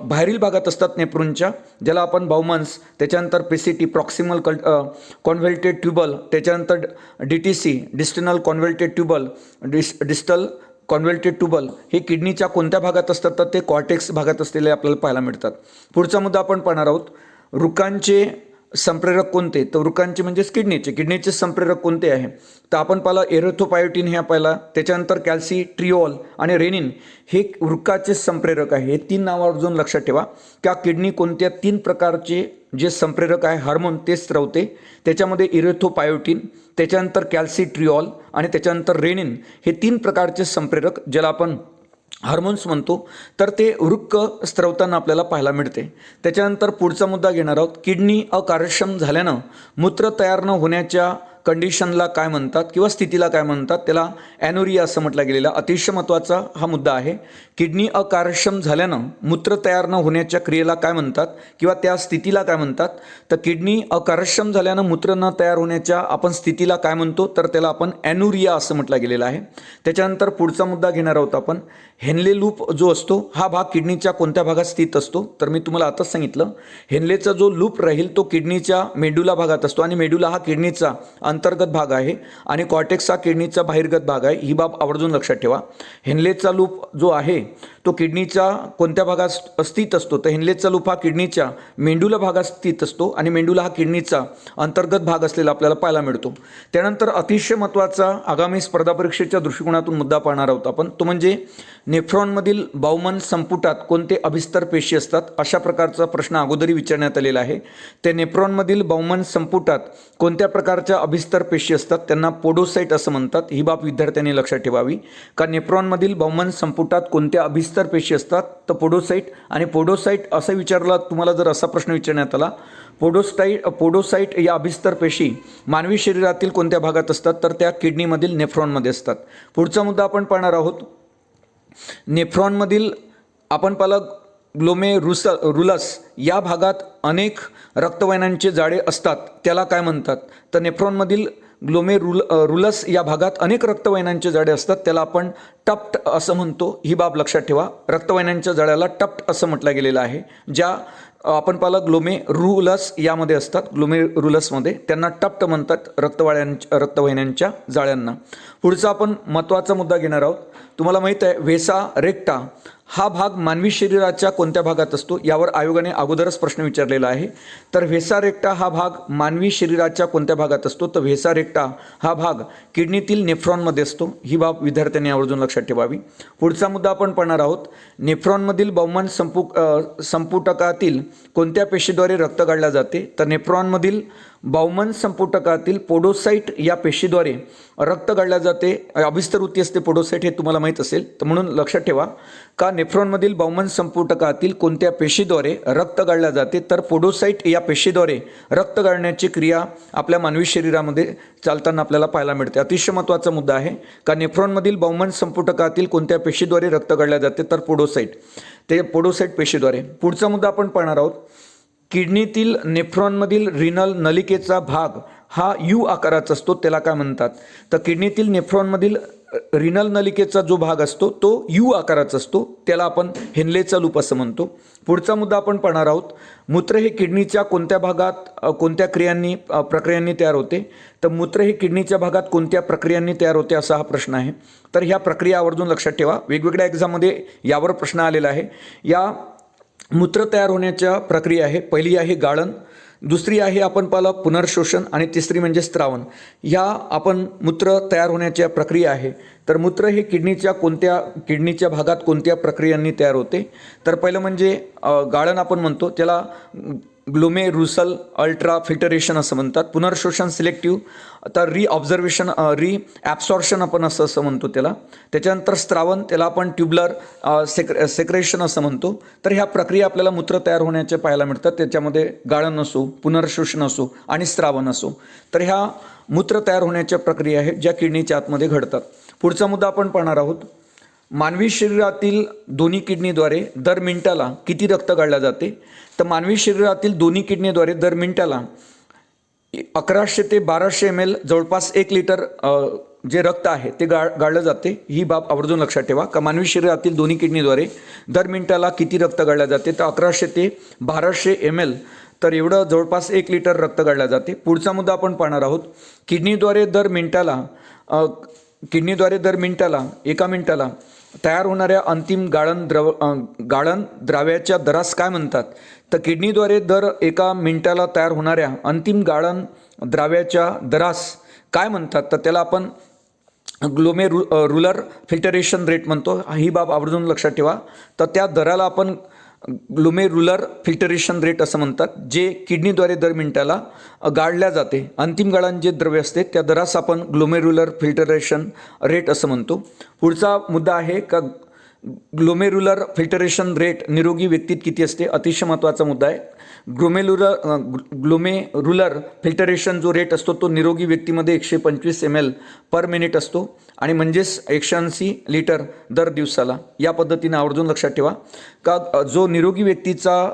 बाहेरील भागात असतात नेफ्रॉनच्या ज्याला आपण बाउमन्स, त्याच्यानंतर पीसीटी प्रॉक्सिमल कॉन्व्हल्टेड ट्यूबल, त्याच्यानंतर DCT distal convoluted tubule, distal convoluted tubule हे किडनीच्या कोणत्या भागात असतात? तर ते कॉर्टेक्स भागात असलेले आपल्याला पाहायला मिळतात. पुढचा मुद्दा आपण पाहणार आहोत. वृक्कांचे संप्रेरक कोणते? तर वृक्कांचे म्हणजेच किडनीचे संप्रेरक कोणते आहे? तर आपण पाहिलं एरिथ्रोपायोटिन हे पाहिला, त्याच्यानंतर कॅल्सिट्रिओल आणि रेनिन हे वृक्काचे संप्रेरक आहे. हे 3 नावावरून लक्षात ठेवा की किडनी कोणत्या 3 प्रकारचे जे संप्रेरक आहे हार्मोन ते स्त्रवते. त्याच्यामध्ये एरिथ्रोपायोटिन, त्याच्यानंतर कॅल्सिट्रिओल आणि त्याच्यानंतर रेनिन हे 3 प्रकारचे संप्रेरक ज्याला आपण हार्मोन्स म्हणतो. तर ते वृक्क स्त्रवताना आपल्याला पाहायला मिळते. त्याच्यानंतर पुढचा मुद्दा घेणार आहोत. किडनी अकार्यक्षम झाल्यानं मूत्र तयार न होण्याच्या कंडिशनला काय म्हणतात किंवा स्थितीला काय म्हणतात? त्याला ॲनोरिया असं म्हटलं गेलेला अतिशय महत्त्वाचा हा मुद्दा आहे. किडनी अकार्यक्षम झाल्यानं मूत्र तयार न होण्याच्या क्रियेला काय म्हणतात किंवा त्या स्थितीला काय म्हणतात? तर किडनी अकार्यक्षम झाल्यानं मूत्र न तयार होण्याच्या आपण स्थितीला काय म्हणतो? तर त्याला आपण ॲनोरिया असं म्हटलं गेलेलं आहे. त्याच्यानंतर पुढचा मुद्दा घेणार आहोत आपण. हेनले लूप जो असतो हा भाग किडनीच्या कोणत्या भागात स्थित असतो? तर मी तुम्हाला आताच सांगितलं हेनलेचा जो लूप राहील तो किडनीच्या मेडुला भागात असतो आणि मेडुला हा किडनीचा अंतर्गत भाग आहे आणि कॉर्टेक्स हा किडनीचा बाहिर्गत भाग आहे. ही बाब आवर्जून लक्षात ठेवा. हेनलेचा लूप जो आहे तो किडनीच्या कोणत्या भागात स्थित असतो? तर हेनलेचा लूप हा किडनीच्या मेंडुला भागात स्थित असतो आणि मेंडुला हा किडनीचा अंतर्गत भाग असलेला आपल्याला पाहायला मिळतो. त्यानंतर अतिशय महत्त्वाचा आगामी स्पर्धा परीक्षेच्या दृष्टिकोनातून मुद्दा पाहणार आहोत आपण, तो म्हणजे नेफ्रॉनमधील बाउमन संपुटात कोणते अभिस्तर पेशी असतात? अशा प्रकारचा प्रश्न अगोदरी विचारण्यात आलेला आहे. ते नेफ्रॉनमधील बाउमन संपुटात कोणत्या प्रकारच्या अभिस्तर पेशी असतात? त्यांना पोडोसाइट असं म्हणतात. ही बाब विद्यार्थ्यांनी लक्षात ठेवावी. का नेफ्रॉनमधील बाउमन संपुटात कोणत्या अभिस्तर पेशी असतात? तर पोडोसाइट. आणि पोडोसाइट असं विचारला तुम्हाला जर असा प्रश्न विचारण्यात आला, पोडोसाइट या अभिस्तर पेशी मानवी शरीरातील कोणत्या भागात असतात? तर त्या किडनीमधील नेफ्रॉनमध्ये असतात. पुढचा मुद्दा आपण पाहणार आहोत. नेफ्रॉनमधील आपण पाहिलं ग्लोमेरुलस या भागात अनेक रक्तवाहिन्यांचे जाळे असतात, त्याला काय म्हणतात? तर नेफ्रॉनमधील ग्लोमेरुलस या भागात अनेक रक्तवाहिन्यांचे जाळे असतात, त्याला आपण टप्ट असं म्हणतो. ही बाब लक्षात ठेवा. रक्तवाहिन्यांच्या जाळ्याला टप्ट असं म्हटलं गेलेलं आहे. ज्या आपण पाहिलं ग्लोमेरुलस यामध्ये असतात, ग्लोमेरुलसमध्ये त्यांना टप्ट म्हणतात रक्तवाहिन्यांच्या जाळ्यांना. पुढचा आपण महत्त्वाचा मुद्दा घेणार आहोत. तुम्हाला माहीत आहे व्हेसा रेक्टा हा भाग मानवी शरीराच्या कोणत्या भागात असतो, यावर आयोगाने अगोदरच प्रश्न विचारलेला आहे. तर व्हेसा रेक्टा हा भाग मानवी शरीराच्या कोणत्या भागात असतो, तर व्हेसा रेक्टा हा भाग किडनीतील नेफ्रॉनमध्ये असतो. ही बाब विद्यार्थ्यांनी आवर्जून लक्षात ठेवावी. पुढचा मुद्दा आपण पाहणार आहोत. नेफ्रॉनमधील बहुमान संपुटकातील कोणत्या पेशीद्वारे रक्त गाळले जाते, तर नेफ्रॉनमधील बहुमान संपुटकातील पोडोसाइट या पेशीद्वारे रक्त गाळले जाते. अभिस्तर वृत्ती असते पोडोसाइट, हे तुम्हाला माहीत असेल. तर म्हणून लक्षात ठेवा का नेफ्रॉनमधील बहुमान संपुटकातील कोणत्या पेशीद्वारे रक्त गाळले जाते, तर पोडोसाइट या पेशीद्वारे रक्त गाळण्याची क्रिया आपल्या मानवी शरीरामध्ये चालताना आपल्याला पाहायला मिळते. अतिशय महत्त्वाचा मुद्दा आहे का नेफ्रॉनमधील बहुमान संपुटकातील कोणत्या पेशीद्वारे रक्त गाळले जाते, तर पोडोसाइट, ते पोडोसाइट पेशीद्वारे. पुढचा मुद्दा आपण पाहणार आहोत. किडनीतील नेफ्रॉनमधील रिनल नलिकेचा भाग हा यू आकाराचा असतो, त्याला काय म्हणतात, तर किडनीतील नेफ्रॉनमधील रिनल नलिकेचा जो भाग असतो तो यू आकाराचा असतो, त्याला आपण हेनलेचा लूप असं म्हणतो. पुढचा मुद्दा आपण पाहणार आहोत. मूत्र हे किडनीच्या कोणत्या भागात कोणत्या प्रक्रियांनी तयार होते, तर मूत्र हे किडनीच्या भागात कोणत्या प्रक्रियांनी तयार होते असा हा प्रश्न आहे. तर ह्या प्रक्रिया आवर्जून लक्षात ठेवा. वेगवेगळ्या एक्झाममध्ये यावर प्रश्न आलेला आहे. या मूत्र तयार होण्याच्या प्रक्रिया आहे. पहिली आहे गाळण, दुसरी आहे आपण पाहिलं पुनर्शोषण, आणि तिसरी म्हणजे स्त्रावण. ह्या आपण मूत्र तयार होण्याच्या प्रक्रिया आहे. तर मूत्र हे किडनीच्या भागात कोणत्या प्रक्रियांनी तयार होते, तर पहिलं म्हणजे गाळण आपण म्हणतो, त्याला ग्लोमेरुसल अल्ट्रा फिल्टरेशन असं म्हणतात. पुनर्शोषण सिलेक्टिव्ह, तर ॲब्सॉर्शन आपण असं म्हणतो त्याला. त्याच्यानंतर स्त्रावण, त्याला आपण ट्युबलर सेक्रेशन असं म्हणतो. तर ह्या प्रक्रिया आपल्याला मूत्र तयार होण्याचे पाहायला मिळतात. त्याच्यामध्ये गाळण असो, पुनर्शोषण असो आणि स्त्रावण असो. तर ह्या मूत्र तयार होण्याच्या प्रक्रिया आहेत ज्या किडनीच्या आतमध्ये घडतात. पुढचा मुद्दा आपण पाहणार आहोत. मानवी शरीरातील दोन्ही किडनीद्वारे दर मिनिटाला किती रक्त गाळले जाते, तर मानवी शरीरातील दोन्ही किडनीद्वारे दर मिनिटाला 1100 ते 1200 ml जवळपास 1 लिटर जे रक्त आहे ते गाळलं जाते. ही बाब आवर्जून लक्षात ठेवा का मानवी शरीरातील दोन्ही किडनीद्वारे दर मिनिटाला किती रक्त गाळले जाते, तर 1100 ते 1200 ml, तर एवढं जवळपास 1 लिटर रक्त गाळले जाते. पुढचा मुद्दा आपण पाहणार आहोत. किडनीद्वारे दर मिनिटाला एका मिनिटाला तयार होणाऱ्या अंतिम गाळण द्राव्याच्या दरास काय म्हणतात, तर किडनीद्वारे दर एका मिनिटाला तयार होणाऱ्या अंतिम गाळण द्राव्याच्या दरास काय म्हणतात, तर त्याला आपण ग्लोमेरुलर फिल्टरेशन रेट म्हणतो. ही बाब आवर्जून लक्षात ठेवा. तर त्या दराला आपण ग्लोमेरुलर फिल्टरेशन रेट असं म्हणतात, जे किडनीद्वारे दर मिनिटाला गाळल्या जाते. अंतिम गाळण जे द्रव्य असते त्या दरास आपण ग्लोमेरुलर फिल्टरेशन रेट असं म्हणतो. पुढचा मुद्दा आहे का ग्लोमेरुलर फिल्टरेशन रेट निरोगी व्यक्तीत किती असते. अतिशय महत्त्वाचा मुद्दा आहे. ग्लोमेरुलर फिल्टरेशन जो रेट असतो तो निरोगी व्यक्तीमध्ये 125 ml पर मिनिट असतो, आणि म्हणजेच 180 लिटर दर दिवसाला. या पद्धतीने आवर्जून लक्षात ठेवा का जो निरोगी व्यक्तीचा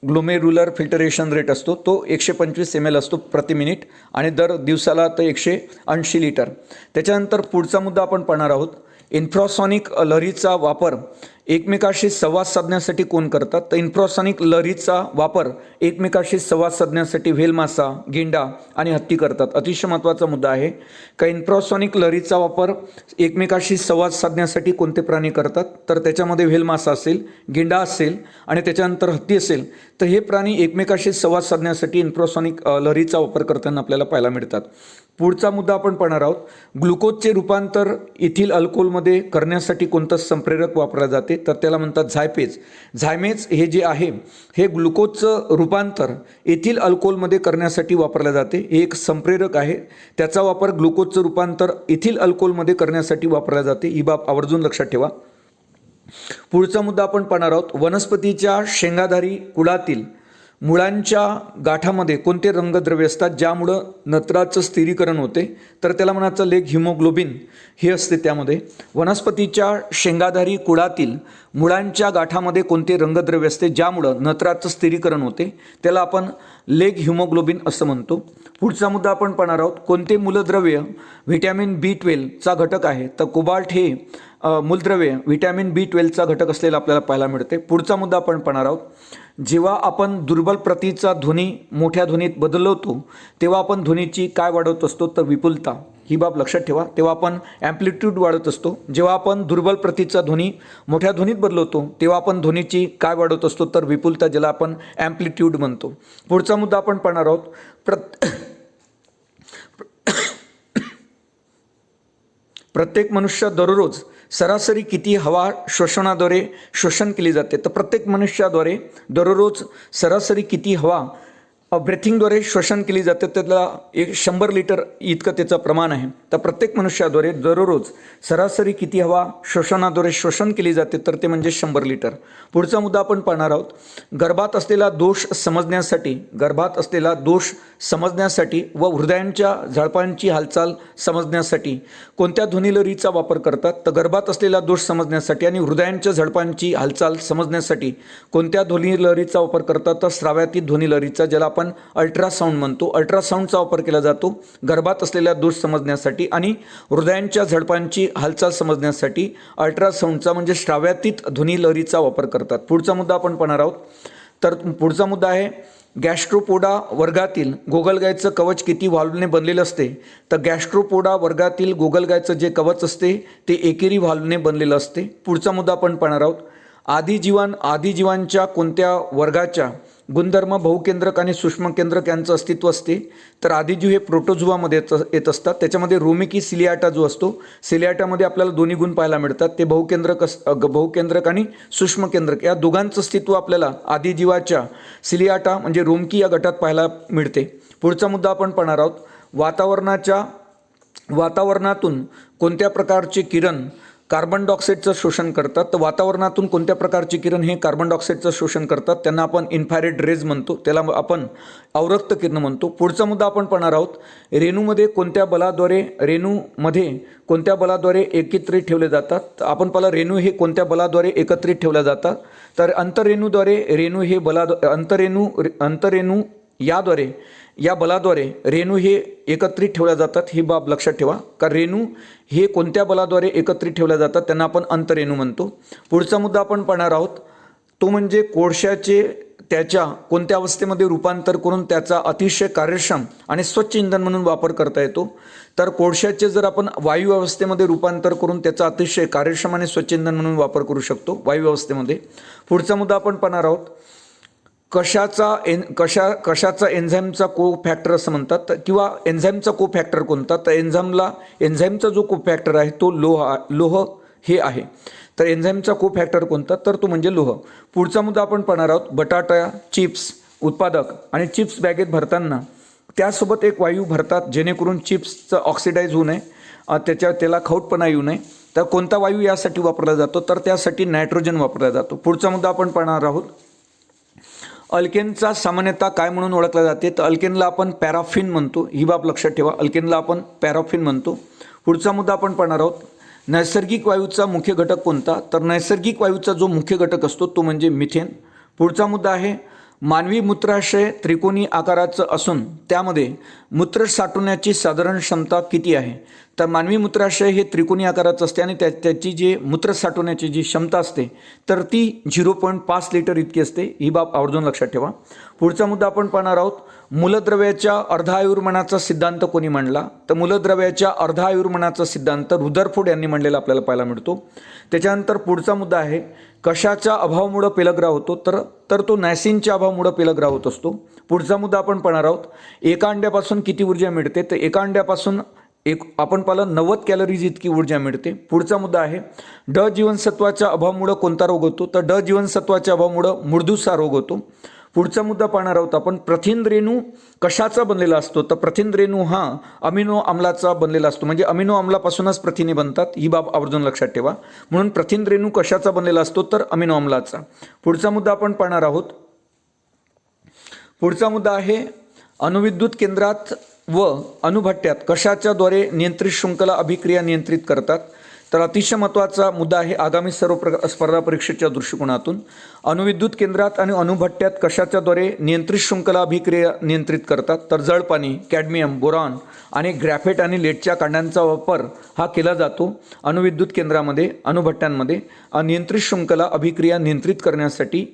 ग्लोमेरुलर फिल्टरेशन रेट असतो तो 125 ml असतो प्रति मिनिट, आणि दर दिवसाला तर 180 लिटर. त्याच्यानंतर पुढचा मुद्दा आपण पाहणार आहोत. इन्फ्रासॉनिक लहरीचा वापर एकमेकाशी संवाद साधण्यासाठी कोण करतात, तर इन्फ्रासॉनिक लहरीचा वापर एकमेकाशी संवाद साधण्यासाठी व्हेल मासा, गेंडा आणि हत्ती करतात. अतिशय महत्त्वाचा मुद्दा आहे का इन्फ्रासॉनिक लहरीचा वापर एकमेकाशी संवाद साधण्यासाठी कोणते प्राणी करतात, तर त्याच्यामध्ये व्हेल मासा असेल, गेंडा असेल आणि त्याच्यानंतर हत्ती असेल. तर हे प्राणी एकमेकाशी संवाद साधण्यासाठी इन्फ्रासॉनिक लहरीचा वापर करताना आपल्याला पाहायला मिळतात. पुढचा मुद्दा आपण पाहणार आहोत. ग्लुकोजचे रूपांतर इथिल अल्कोहोलमध्ये करण्यासाठी कोणतं संप्रेरक वापरले जाते, तर त्याला म्हणतात झायपेज. झायमेज हे जे आहे हे ग्लुकोजचं रूपांतर इथिल अल्कोहोलमध्ये करण्यासाठी वापरले जाते. हे एक संप्रेरक आहे. त्याचा वापर ग्लुकोजचं रूपांतर इथिल अल्कोहोलमध्ये करण्यासाठी वापरला जाते. ही बाब आवर्जून लक्षात ठेवा. पुढचा मुद्दा आपण पाहणार आहोत. वनस्पतीच्या शेंगाधारी कुळातील मुळांच्या गाठामध्ये कोणते रंगद्रव्य असतात ज्यामुळं नत्राचं स्थिरीकरण होते, तर त्याला म्हणायचं लेग हिमोग्लोबिन हे असते त्यामध्ये. वनस्पतीच्या शेंगाधारी कुळातील मुळांच्या गाठामध्ये कोणते रंगद्रव्य असते ज्यामुळं नत्राचं स्थिरीकरण होते, त्याला आपण लेग हिमोग्लोबिन असं म्हणतो. पुढचा मुद्दा आपण पाहणार आहोत, कोणते मूलद्रव्य व्हिटॅमिन B12चा घटक आहे, तर कोबाल्ट हे मूलद्रव्य व्हिटॅमिन B12चा घटक असलेला आपल्याला पाहायला मिळते. पुढचा मुद्दा आपण पाहणार आहोत, जेव्हा आपण दुर्बल प्रतीचा ध्वनी मोठ्या ध्वनीत बदलवतो तेव्हा आपण ध्वनीची काय वाढवत असतो, तर विपुलता. ही बाब लक्षात ठेवा. तेव्हा आपण ॲम्प्लिट्यूड वाढवत असतो. जेव्हा आपण दुर्बल प्रतीचा ध्वनी मोठ्या ध्वनीत बदलवतो तेव्हा आपण ध्वनीची काय वाढवत असतो, तर विपुलता, ज्याला आपण ॲम्प्लिट्यूड म्हणतो. पुढचा मुद्दा आपण पाहणार आहोत, प्रत्येक मनुष्य दररोज सरासरी किती हवा श्वसनाद्वारे शोषण केली जाते, तर प्रत्येक मनुष्याद्वारे दररोज सरासरी किती हवा ब्रेथिंगद्वारे शोषण केली जाते, त्याला 100 लिटर इतकं त्याचं प्रमाण आहे. तर प्रत्येक मनुष्याद्वारे दररोज सरासरी किती हवा श्वसनाद्वारे शोषण केली जाते, तर ते म्हणजे 100 लिटर. पुढचा मुद्दा आपण पाहणार आहोत, गर्भात असलेला दोष समजण्यासाठी व हृदयांच्या झडपांची हालचाल समजण्यासाठी कोणत्या ध्वनिलहरीचा वापर करतात, तर गर्भात असलेला दोष समजण्यासाठी आणि हृदयांच्या झडपांची हालचाल समजण्यासाठी कोणत्या ध्वनिलहरीचा वापर करतात, तर श्राव्यातीत ध्वनिलहरीचा, ज्याला आपण अल्ट्रासाऊंड म्हणतो. अल्ट्रासाऊंडचा वापर केला जातो गर्भात असलेल्या दोष समजण्यासाठी आणि हृदयांच्या झडपांची हालचाल समजण्यासाठी अल्ट्रासाऊंडचा म्हणजे श्राव्यातीत ध्वनिलहरीचा वापर करतात. पुढचा मुद्दा आपण पाहणार आहोत, तर पुढचा मुद्दा आहे, गॅस्ट्रोपोडा वर्गातील गोगलगायचं कवच किती व्हॉल्वने बनलेलं असते, तर गॅस्ट्रोपोडा वर्गातील गोगलगायचं जे कवच असते ते एकेरी व्हॉल्वने बनलेलं असते. पुढचा मुद्दा आपण पाहणार आहोत, आदिजीवांच्या कोणत्या वर्गाच्या गुणधर्म बहुकेंद्रक आणि सूक्ष्मकेंद्रक यांचं अस्तित्व असते, तर आदिजीव हे प्रोटोझोआमध्ये येत असतात. त्याच्यामध्ये रोमिकी सिलियाटा जो असतो, सिलियाटामध्ये आपल्याला दोन्ही गुण पाहायला मिळतात, ते बहुकेंद्रक आणि सूक्ष्मकेंद्रक या दोघांचं अस्तित्व आपल्याला आदिजीवाच्या सिलियाटा म्हणजे रोमकी या गटात पाहायला मिळते. पुढचा मुद्दा आपण पाहणार आहोत, वातावरणातून कोणत्या प्रकारचे किरण कार्बन डायऑक्साईडचं शोषण करतात, तर वातावरणातून कोणत्या प्रकारचे किरण हे कार्बन डायऑक्साईडचं शोषण करतात, त्यांना आपण इन्फ्रारेड रेज म्हणतो, त्याला आपण अवरक्त किरण म्हणतो. पुढचा मुद्दा आपण पाहणार आहोत, रेणूमध्ये कोणत्या बलाद्वारे एकत्रित ठेवले जातात, आपण पाहिलं रेणू हे कोणत्या बलाद्वारे एकत्रित ठेवल्या जातात, तर या बलाद्वारे रेणू हे एकत्रित ठेवल्या जातात. ही बाब लक्षात ठेवा, कारण रेणू हे कोणत्या बलाद्वारे एकत्रित ठेवल्या जातात त्यांना आपण अंतरेणू म्हणतो. पुढचा मुद्दा आपण पाहणार आहोत, तो म्हणजे कोळशाचे त्याच्या कोणत्या अवस्थेमध्ये रूपांतर करून त्याचा अतिशय कार्यक्षम आणि स्वच्छ इंधन म्हणून वापर करता येतो, तर कोळशाचे जर आपण वायू अवस्थेमध्ये रूपांतर करून त्याचा अतिशय कार्यक्षम आणि स्वच्छ इंधन म्हणून वापर करू शकतो वायू अवस्थेमध्ये. पुढचा मुद्दा आपण पाहणार आहोत, कशाचा एन्झाईमचा को फॅक्टर असं म्हणतात, किंवा एन्झाईमचा को फॅक्टर कोणता, तर एन्झाईमचा जो को फॅक्टर आहे तो लोह हे आहे. तर एन्झाईमचा को फॅक्टर कोणता, तर तो म्हणजे लोह. पुढचा मुद्दा आपण पाहणार आहोत, बटाटा चिप्स उत्पादक आणि चिप्स बॅगेत भरताना त्यासोबत एक वायू भरतात जेणेकरून चिप्सचं ऑक्सिडाईज होऊ नये, त्याला खवटपणा येऊ नये, तर कोणता वायू यासाठी वापरला जातो, तर त्यासाठी नायट्रोजन वापरला जातो. पुढचा मुद्दा आपण पाहणार आहोत, अल्केनचा सामान्यतः काय म्हणून ओळखला जाते, तर अल्केनला आपण पॅराफिन म्हणतो. ही बाब लक्षात ठेवा, अल्केनला आपण पॅराफिन म्हणतो. पुढचा मुद्दा आपण पाहणार आहोत, नैसर्गिक वायूचा मुख्य घटक कोणता, तर नैसर्गिक वायूचा जो मुख्य घटक असतो तो म्हणजे मिथेन. पुढचा मुद्दा आहे, मानवी मूत्राशय त्रिकोणी आकाराचं असून त्यामध्ये मूत्र साठवण्याची साधारण क्षमता किती आहे, तर मानवी मूत्राशय हे त्रिकोणी आकाराचं असते आणि त्याची जी मूत्र साठवण्याची जी क्षमता असते तर ती 0.5 लिटर इतकी असते. ही बाब आवर्जून लक्षात ठेवा. पुढचा मुद्दा आपण पाहणार आहोत, मूलद्रव्याच्या अर्धायुर्मनाचा सिद्धांत कोणी मांडला, तर मूलद्रव्याच्या अर्धायुर्मनाचा सिद्धांत रुदरफोर्ड यांनी मांडलेला आपल्याला पाहायला मिळतो. त्याच्यानंतर पुढचा मुद्दा आहे, कशाच्या अभावामुळे पेलग्राव होतो, तर तो नायसिनच्या अभावामुळे पेलग्राव होत असतो. पुढचा मुद्दा आपण पाहणार आहोत, एका अंड्यापासून किती ऊर्जा मिळते, तर एका अंड्यापासून आपण पाहिलं 90 कॅलरीज इतकी ऊर्जा मिळते. पुढचा मुद्दा आहे, ड जीवनसत्वाच्या अभावामुळे कोणता रोग होतो, तर ड जीवनसत्वाच्या अभावामुळे मूर्धूसा रोग होतो. पुढचा मुद्दा पाहणार आहोत आपण, प्रथिन रेणू कशाचा बनलेला असतो, तर प्रथिन रेणू हा अमिनो आम्लाचा बनलेला असतो, म्हणजे अमिनो आम्लापासूनच प्रथिने बनतात. ही बाब आवर्जून लक्षात ठेवा. म्हणून प्रथिन रेणू कशाचा बनलेला असतो, तर अमिनो आम्लाचा. पुढचा मुद्दा आपण पाहणार आहोत, पुढचा मुद्दा आहे अणुविद्युत केंद्रात व अणुभट्ट्यात कशाच्याद्वारे नियंत्रित शृंखला अभिक्रिया नियंत्रित करतात. तर अतिशय महत्त्वाचा मुद्दा आहे आगामी सर्व स्पर्धा परीक्षेच्या दृष्टिकोनातून. अणुविद्युत केंद्रात आणि अणुभट्ट्यात कशाच्याद्वारे नियंत्रित शृंखला अभिक्रिया नियंत्रित करतात. तर जळपाणी, कॅडमियम, बोरॉन आणि ग्रॅफाइट आणि लेडच्या कांड्यांचा वापर हा केला जातो अणुविद्युत केंद्रामध्ये, अणुभट्ट्यांमध्ये नियंत्रित शृंखला अभिक्रिया नियंत्रित करण्यासाठी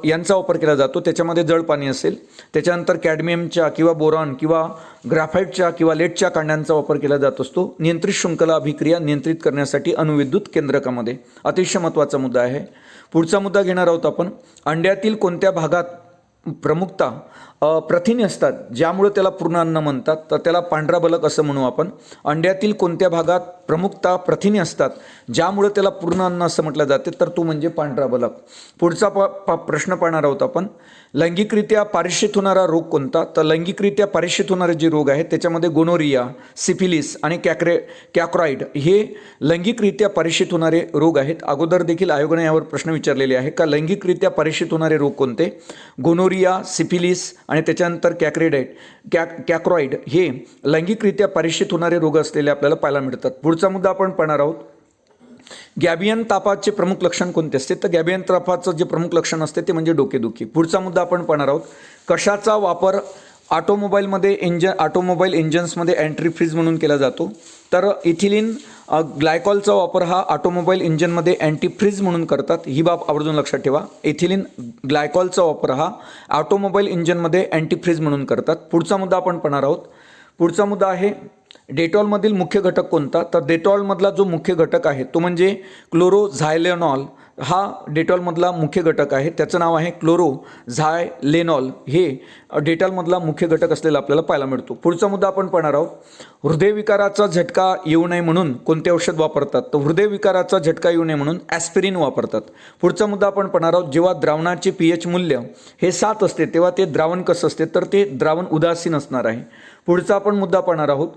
यांचा वापर केला जातो. त्याच्यामध्ये जळपाणी असेल, त्याच्यानंतर कॅडमियमच्या किंवा बोरॉन किंवा ग्राफाईटच्या किंवा लेडच्या कांड्यांचा वापर केला जात असतो नियंत्रित शृंखला अभिक्रिया नियंत्रित करण्यासाठी अणुविद्युत केंद्रकामध्ये. अतिशय महत्त्वाचा मुद्दा आहे. पुढचा मुद्दा घेणार आहोत आपण. अंड्यातील कोणत्या भागात प्रमुखता प्रथिने असतात ज्यामुळे त्याला पूर्ण अन्न म्हणतात. तर त्याला पांढरा बलक असं म्हणू आपण. अंड्यातील कोणत्या भागात प्रमुखता प्रथिने असतात ज्यामुळे त्याला पूर्ण अन्न असं म्हटलं जाते. तर तो म्हणजे पांढरा बलक. पुढचा प्रश्न पाहणार आहोत आपण. लैंगिकरित्या पारिषित होणारा रोग कोणता. तर लैंगिकरित्या पारिषित होणारे जे रोग आहेत त्याच्यामध्ये गोनोरिया, सिफिलिस आणि कॅक्रॉइड हे लैंगिकरित्या पारिषित होणारे रोग आहेत. अगोदर देखील आयोगाने यावर प्रश्न विचारलेले आहे का लैंगिकरित्या पारिषित होणारे रोग कोणते. गोनोरिया, सिफिलिस आणि त्याच्यानंतर कॅक्रॉइड हे लैंगिकरित्या पारिषित होणारे रोग असलेले आपल्याला पाहायला मिळतात. पुढचा मुद्दा आपण पाहणार आहोत. गॅबियन तापाचे प्रमुख लक्षण कोणते असते. तर गॅबियन तापाचं जे प्रमुख लक्षण असते ते म्हणजे डोकेदुखी. पुढचा मुद्दा आपण पाहणार आहोत. कशाचा वापर ऑटोमोबाईल इंजन्समध्ये एंट्री फ्रीज म्हणून केला जातो. तर इथिलीन ग्लायकॉलचा वापर हा ऑटोमोबाईल इंजनमध्ये अँटीफ्रीज म्हणून करतात. ही बाब आवर्जून लक्षात ठेवा. इथिलीन ग्लायकॉलचा वापर हा ऑटोमोबाईल इंजनमध्ये अँटीफ्रीज म्हणून करतात. पुढचा मुद्दा आपण पाहणार आहोत. पुढचा मुद्दा आहे डेटॉलमधील मुख्य घटक कोणता. तर डेटॉलमधला जो मुख्य घटक आहे तो म्हणजे क्लोरोझायलेनॉल हा डेटॉलमधला मुख्य घटक आहे. त्याचं नाव आहे क्लोरोझायलेनॉल. हे डेटॉलमधला मुख्य घटक असलेला आपल्याला पाहायला मिळतो. पुढचा मुद्दा आपण पाहणार आहोत. हृदयविकाराचा झटका येऊ नये म्हणून कोणते औषध वापरतात. तर हृदयविकाराचा झटका येऊ नये म्हणून ॲस्पिरिन वापरतात. पुढचा मुद्दा आपण पाहणार आहोत. जेव्हा द्रावणाचे pH मूल्य हे 7 असते तेव्हा ते द्रावण कसं असते. तर ते द्रावण उदासीन असणार आहे. पुढचा आपण मुद्दा पाहणार आहोत.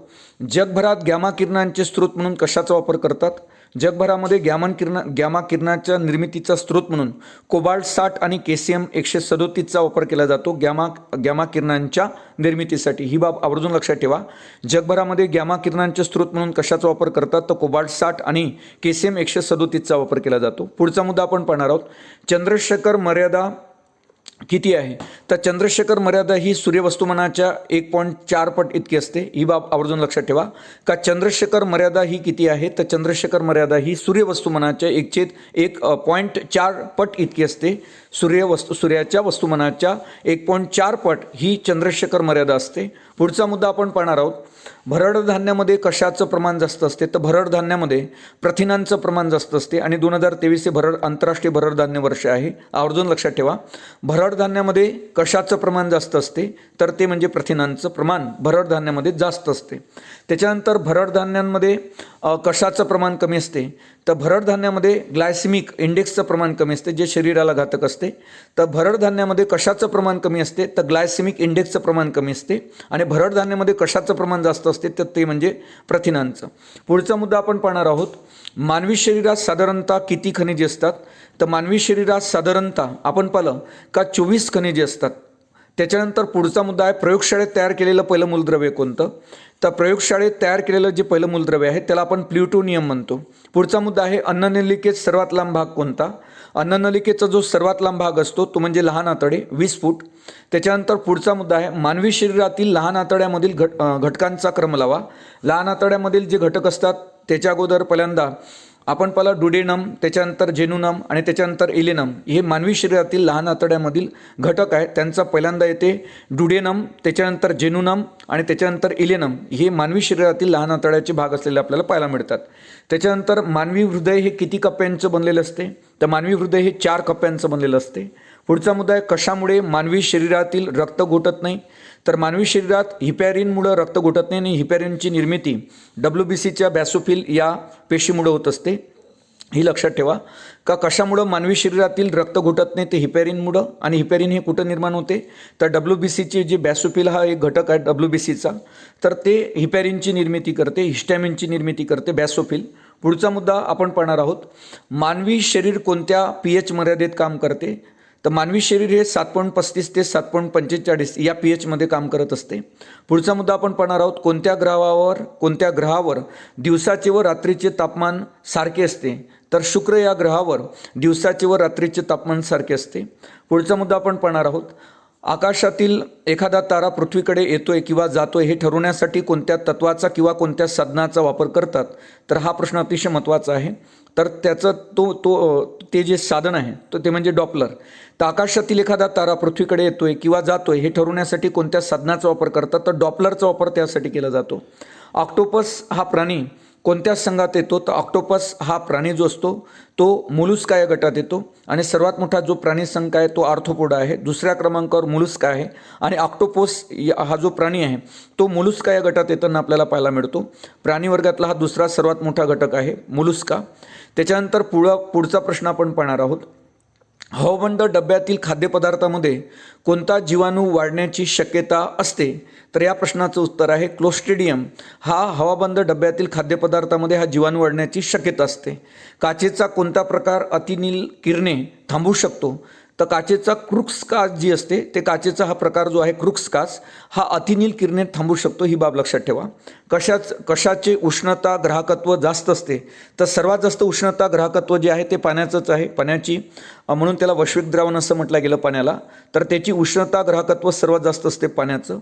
जगभरात गॅमा किरणांचे स्रोत म्हणून कशाचा वापर करतात. जगभरामध्ये गॅमा किरणाच्या निर्मितीचा स्रोत म्हणून कोबाल्ट 60 आणि केसियम 137चा वापर केला जातो गॅमा किरणांच्या निर्मितीसाठी. ही बाब आवर्जून लक्षात ठेवा. जगभरामध्ये गॅमा किरणांचे स्रोत म्हणून कशाचा वापर करतात. तर कोबाल्ट 60 आणि केसियम 137चा वापर केला जातो. पुढचा मुद्दा आपण पाहणार आहोत. चंद्रशेखर मर्यादा किती आहे. तर चंद्रशेखर मर्यादा ही सूर्यवस्तुमानाच्या 1.4 पट इतकी असते. ही बाब आवर्जून लक्षात ठेवा का चंद्रशेखर मर्यादा ही किती आहे. तर चंद्रशेखर मर्यादा ही सूर्यवस्तुमानाच्या 1.4 पट इतकी असते. सूर्याच्या वस्तुमानाच्या 1.4 पट ही चंद्रशेखर मर्यादा असते. पुढचा मुद्दा आपण पाहणार आहोत. भरड धान्यामध्ये कशाचं प्रमाण जास्त असते. तर भरड धान्यामध्ये प्रथिनांचं प्रमाण जास्त असते आणि 2023 हे आंतरराष्ट्रीय भरड धान्य वर्ष आहे. आवर्जून लक्षात ठेवा. भरड धान्यामध्ये कशाचं प्रमाण जास्त असते. तर ते म्हणजे प्रथिनांचं प्रमाण भरड धान्यामध्ये जास्त असते. त्याच्यानंतर भरड धान्यांमध्ये कशाचं प्रमाण कमी असते. तर भरड धान्यामध्ये ग्लायसेमिक इंडेक्सचं प्रमाण कमी असते जे शरीराला घातक असते. तर भरड धान्यामध्ये कशाचं प्रमाण कमी असते. तर ग्लायसेमिक इंडेक्सचं प्रमाण कमी असते. आणि भरड धान्यामध्ये कशाचं प्रमाण जास्त असते. तर ते म्हणजे प्रथिनांचं. पुढचा मुद्दा आपण पाहणार आहोत. मानवी शरीरात साधारणतः किती खनिजे असतात. तर मानवी शरीरात साधारणतः आपण पाहिलं का 24 खनिजे असतात. त्याच्यानंतर पुढचा मुद्दा आहे प्रयोगशाळेत तयार केलेलं पहिलं मूलद्रव्य कोणतं. तर प्रयोगशाळेत तयार केलेलं जे पहिलं मूलद्रव्य आहे त्याला आपण प्लुटोनियम म्हणतो. पुढचा मुद्दा आहे अन्ननलिकेत सर्वात लांब भाग कोणता. अन्ननलिकेचा जो सर्वात लांब भाग असतो तो म्हणजे लहान आतडे 20 फूट. त्याच्यानंतर पुढचा मुद्दा आहे मानवी शरीरातील लहान आतड्यामधील घटकांचा क्रम लावा. लहान आतड्यामधील जे घटक असतात त्याच्या अगोदर पहिल्यांदा आपण पाहिलं डुडेनम, त्याच्यानंतर जेनुनम आणि त्याच्यानंतर इलेनम हे मानवी शरीरातील लहान आतड्यामधील घटक आहेत. त्यांचा पहिल्यांदा येते डुडेनम, त्याच्यानंतर जेनुनम आणि त्याच्यानंतर इलेनम हे मानवी शरीरातील लहान आतड्याचे भाग असलेले आपल्याला पाहायला मिळतात. त्याच्यानंतर मानवी हृदय हे किती कप्प्यांचं बनलेलं असते. तर मानवी हृदय हे 4 कप्प्यांचं बनलेलं असते. पुढचा मुद्दा आहे कशामुळे मानवी शरीरातील रक्त घोटत नाही. तर मानवी शरीरात हिपॅरिनमुळं रक्त घोटत नाही आणि हिपॅरिनची निर्मिती WBCच्या बॅसोफिल या पेशीमुळं होत असते. ही लक्षात ठेवा का कशामुळं मानवी शरीरातील रक्त घोटत नाही. ते हिपॅरिनमुळं. आणि हिपॅरिन हे कुठं निर्माण होते. तर WBCची जी बॅसोफिल हा एक घटक आहे WBCचा तर ते हिपॅरिनची निर्मिती करते, हिस्टॅमिनची निर्मिती करते बॅसोफिल. पुढचा मुद्दा आपण पाहणार आहोत. मानवी शरीर कोणत्या pH मर्यादेत काम करते. तर मानवी शरीर हे 7.35 ते 7.45 या pH मध्ये काम करत असते. पुढचा मुद्दा आपण पाहणार आहोत, कोणत्या ग्रहावर दिवसाचे व रात्रीचे तापमान सारखे असते. तर शुक्र या ग्रहावर दिवसाचे व रात्रीचे तापमान सारखे असते. पुढचा मुद्दा आपण पाहणार आहोत, आकाशातील एखादा तारा पृथ्वीकडे येतोय किंवा जातोय हे ठरवण्यासाठी कोणत्या तत्वाचा किंवा कोणत्या साधनाचा वापर करतात. तर हा प्रश्न अतिशय महत्त्वाचा आहे. तर त्याचं ते जे साधन आहे तर ते म्हणजे डॉपलर. तर आकाशातील एखादा तारा पृथ्वीकडे येतोय किंवा जातोय हे ठरवण्यासाठी कोणत्या साधनाचा वापर करतात. तर डॉपलरचा वापर त्यासाठी केला जातो. ऑक्टोपस हा प्राणी कोणत्या संघात येतो. तर ऑक्टोपस हा प्राणी जो असतो तो मोलुस्का या गटात येतो आणि सर्वात मोठा जो प्राणी संघ आहे तो आर्थ्रोपोडा आहे. दुसऱ्या क्रमांकावर मोलुस्का आहे आणि ऑक्टोपस हा जो प्राणी आहे तो मोलुस्का या गटात येताना आपल्याला पाहायला मिळतो. प्राणी वर्गातला हा दुसरा सर्वात मोठा घटक आहे मोलुस्का. त्याच्यानंतर पुढचा प्रश्न आपण पाहणार आहोत, हवाबंद डब्यातील खाद्यपदार्थामध्ये कोणता जीवाणू वाढण्याची शक्यता असते. तर या प्रश्नाचं उत्तर आहे क्लोस्ट्रिडियम हा हवाबंद डब्यातील खाद्यपदार्थामध्ये हा जीवाणू वाढण्याची शक्यता असते. काचेचा कोणता प्रकार अतिनील किरणे थांबवू शकतो. तर काचेचा क्रुक्स काच जी असते ते काचेचा हा प्रकार जो आहे क्रुक्स काच हा अतिनील किरणे थांबवू शकतो. ही बाब लक्षात ठेवा. कशाचे उष्णता ग्राहकत्व जास्त असते. तर सर्वात जास्त उष्णता ग्राहकत्व जे आहे ते पाण्याचंच आहे. पाण्याची म्हणून त्याला वैश्विक द्रावण असं म्हटलं गेलं पाण्याला. तर त्याची उष्णता ग्राहकत्व सर्वात जास्त असते पाण्याचं.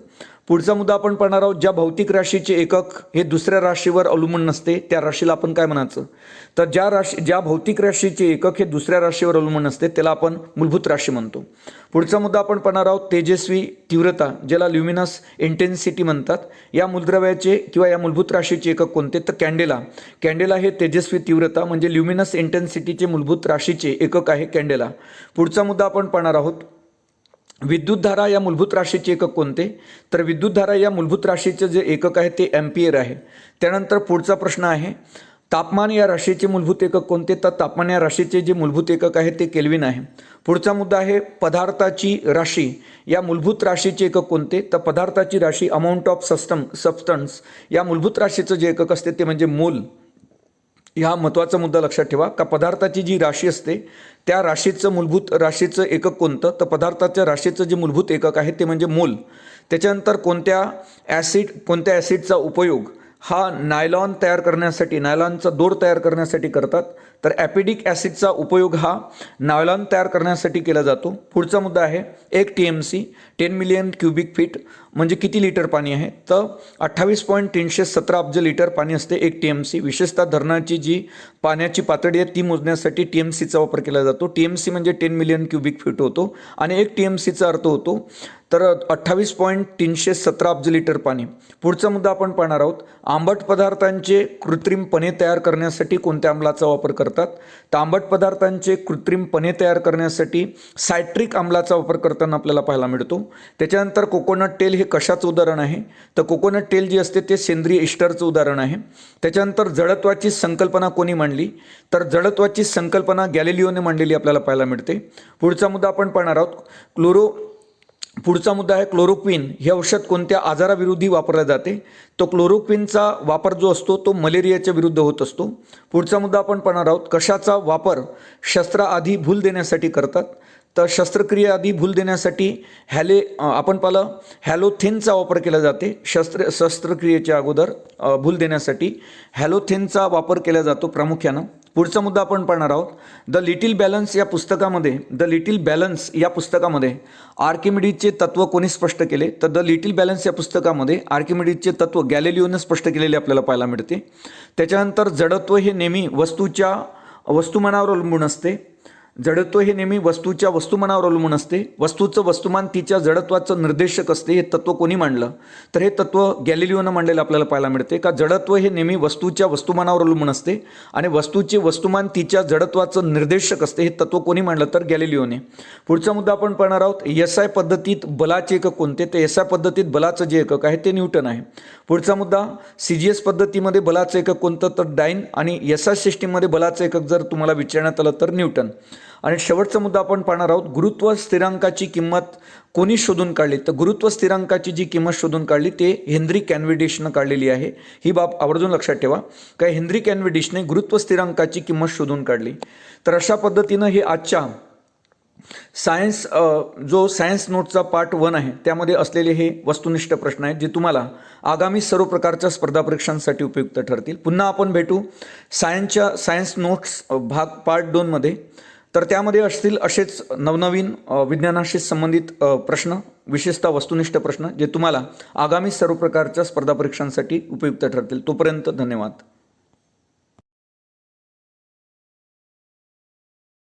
पुढचा मुद्दा आपण पाहणार आहोत, ज्या भौतिक राशीचे एकक हे दुसऱ्या राशीवर अवलंबून नसते त्या राशीला आपण काय म्हणायचं. तर ज्या भौतिक राशीचे एकक हे दुसऱ्या राशीवर अवलंबून नसते त्याला आपण मूलभूत राशी म्हणतो. पुढचा मुद्दा आपण पाहणार आहोत, तेजस्वी तीव्रता ज्याला ल्युमिनस इंटेन्सिटी म्हणतात. या मूलद्रव्याचे किंवा या मूलभूत राशीचे एकक कोणते. तर कॅन्डेला हे तेजस्वी तीव्रता म्हणजे ल्युमिनस इंटेन्सिटीचे मूलभूत राशीचे एकक आहे कॅन्डेला. पुढचा मुद्दा आपण पाहणार आहोत, विद्युतधारा या मूलभूत राशीचे एकक कोणते. तर विद्युतधारा या मूलभूत राशीचे जे एकक आहे ते एम्पियर आहे. त्यानंतर पुढचा प्रश्न आहे, तापमान या राशीचे मूलभूत एकक कोणते. तर तापमान या राशीचे जे मूलभूत एकक आहे ते केल्विन आहे. पुढचा मुद्दा आहे, पदार्थाची राशी या मूलभूत राशीचे एकक कोणते. तर पदार्थाची राशी अमाऊंट ऑफ सबस्टन्स या मूलभूत राशीचं जे एकक असते ते म्हणजे मोल. हा महत्त्वाचा मुद्दा लक्षात ठेवा का पदार्थाची जी राशी असते त्या राशीचं मूलभूत राशीचं एकक कोणतं. तर पदार्थाच्या राशीचं जे मूलभूत एकक आहे ते म्हणजे मोल. त्याच्यानंतर कोणत्या ॲसिडचा उपयोग हा नायलॉन तयार करण्यासाठी नायलॉनचा दोर तयार करण्यासाठी करतात. तर ॲपिडिक ॲसिडचा उपयोग हा नायलॉन तयार करण्यासाठी केला जातो. पुढचा मुद्दा आहे, 1 TMC 10 मिलियन क्युबिक फीट म्हणजे किती लिटर पाणी आहे. तर 28.317 अब्ज लिटर पाणी असते 1 TMC. विशेषतः धरणाची जी पाण्याची पातळी आहे ती मोजण्यासाठी TMCचा वापर केला जातो. TMC म्हणजे 10 मिलियन क्युबिक फीट होतो आणि 1 TMCचा अर्थ होतो तर 28.317 अब्ज लिटर पाणी. पुढचा मुद्दा आपण पाहणार आहोत, आंबट पदार्थांचे कृत्रिमपणे तयार करण्यासाठी कोणत्या आम्लाचा वापर करतात. तर आंबट पदार्थांचे कृत्रिमपणे तयार करण्यासाठी सायट्रिक आम्लाचा वापर करताना आपल्याला पाहायला मिळतो. त्याच्यानंतर कोकोनट तेल हे कशाचं उदाहरण आहे. तर कोकोनट तेल जे असते ते सेंद्रिय इस्टरचं उदाहरण आहे. त्याच्यानंतर जडत्वाची संकल्पना कोणी मांडली. तर जडत्वाची संकल्पना गॅलिलिओने मांडलेली आपल्याला पाहायला मिळते. पुढचा मुद्दा आपण पाहणार आहोत, पुढचा मुद्दा आहे, क्लोरोक्विन हे औषध कोणत्या आजाराविरोधी वापरले जाते. तो क्लोरोक्विनचा वापर जो असतो तो मलेरियाच्या विरुद्ध होत असतो. पुढचा मुद्दा आपण पाहणार आहोत, कशाचा वापर शस्त्राआधी भूल देण्यासाठी करतात. तर शस्त्रक्रियेआधी भूल देण्यासाठी आपण पाहिलं हॅलोथेनचा वापर केला जाते. शस्त्रक्रियेच्या अगोदर भूल देण्यासाठी हॅलोथेनचा वापर केला जातो प्रामुख्यानं. पुढचा मुद्दा आपण पाहणार आहोत, द लिटिल बॅलन्स या पुस्तकामध्ये आर्किमिडीजचे तत्व कोणी स्पष्ट केले. तर द लिटिल बॅलन्स या पुस्तकामध्ये आर्किमिडीजचे तत्व गॅलिलिओने स्पष्ट केलेले आपल्याला पाहायला मिळते. त्याच्यानंतर जडत्व हे नेहमी वस्तुमानावर अवलंबून असते. जडत्व हे नेहमी वस्तूच्या वस्तुमानावर अवलंबून असते. वस्तूचं वस्तुमान तिच्या जडत्वाचं निर्देशक असते. हे तत्व कोणी मांडलं. तर हे तत्व गॅलिलिओनं मांडलेलं आपल्याला पाहायला मिळते का जडत्व हे नेहमी वस्तूच्या वस्तुमानावर अवलंबून असते आणि वस्तूचे वस्तुमान तिच्या जडत्वाचं निर्देशक असते. हे तत्व कोणी मांडलं तर गॅलिलिओने. पुढचा मुद्दा आपण पाहणार आहोत, SI पद्धतीत बलाचे एकक कोणते. तर SI पद्धतीत बलाचं जे एकक आहे ते न्यूटन आहे. पुढचा मुद्दा, CGS पद्धतीमध्ये बलाचं एकक कोणतं तर डाईन आणि SI सिस्टीममध्ये बलाचं एकक जर तुम्हाला विचारण्यात आलं तर न्यूटन. आणि शेवटचा मुद्दा आपण पाहणार आहोत, गुरुत्व स्थिरांकाची किंमत कोणी शोधून काढली. तर गुरुत्व स्थिरांकाची जी किंमत शोधून काढली ते हेनरी कॅनव्हेडिशनं काढलेली आहे. ही बाब आवर्जून लक्षात ठेवा काय हेनरी कॅनव्हेडिशने गुरुत्व स्थिरांकाची किंमत शोधून काढली. तर अशा पद्धतीनं हे आजच्या सायन्स जो सायन्स नोटचा पार्ट 1 आहे त्यामध्ये असलेले हे वस्तुनिष्ठ प्रश्न आहेत जे तुम्हाला आगामी सर्व प्रकारच्या स्पर्धा परीक्षांसाठी उपयुक्त ठरतील. पुन्हा आपण भेटू सायन्स नोट्स भाग पार्ट 2 मध्ये. तर त्यामध्ये असतील असेच नवनवीन विज्ञानाशी संबंधित प्रश्न, विशेषतः वस्तुनिष्ठ प्रश्न जे तुम्हाला आगामी सर्व प्रकारच्या स्पर्धा परीक्षांसाठी उपयुक्त ठरतील. तोपर्यंत धन्यवाद.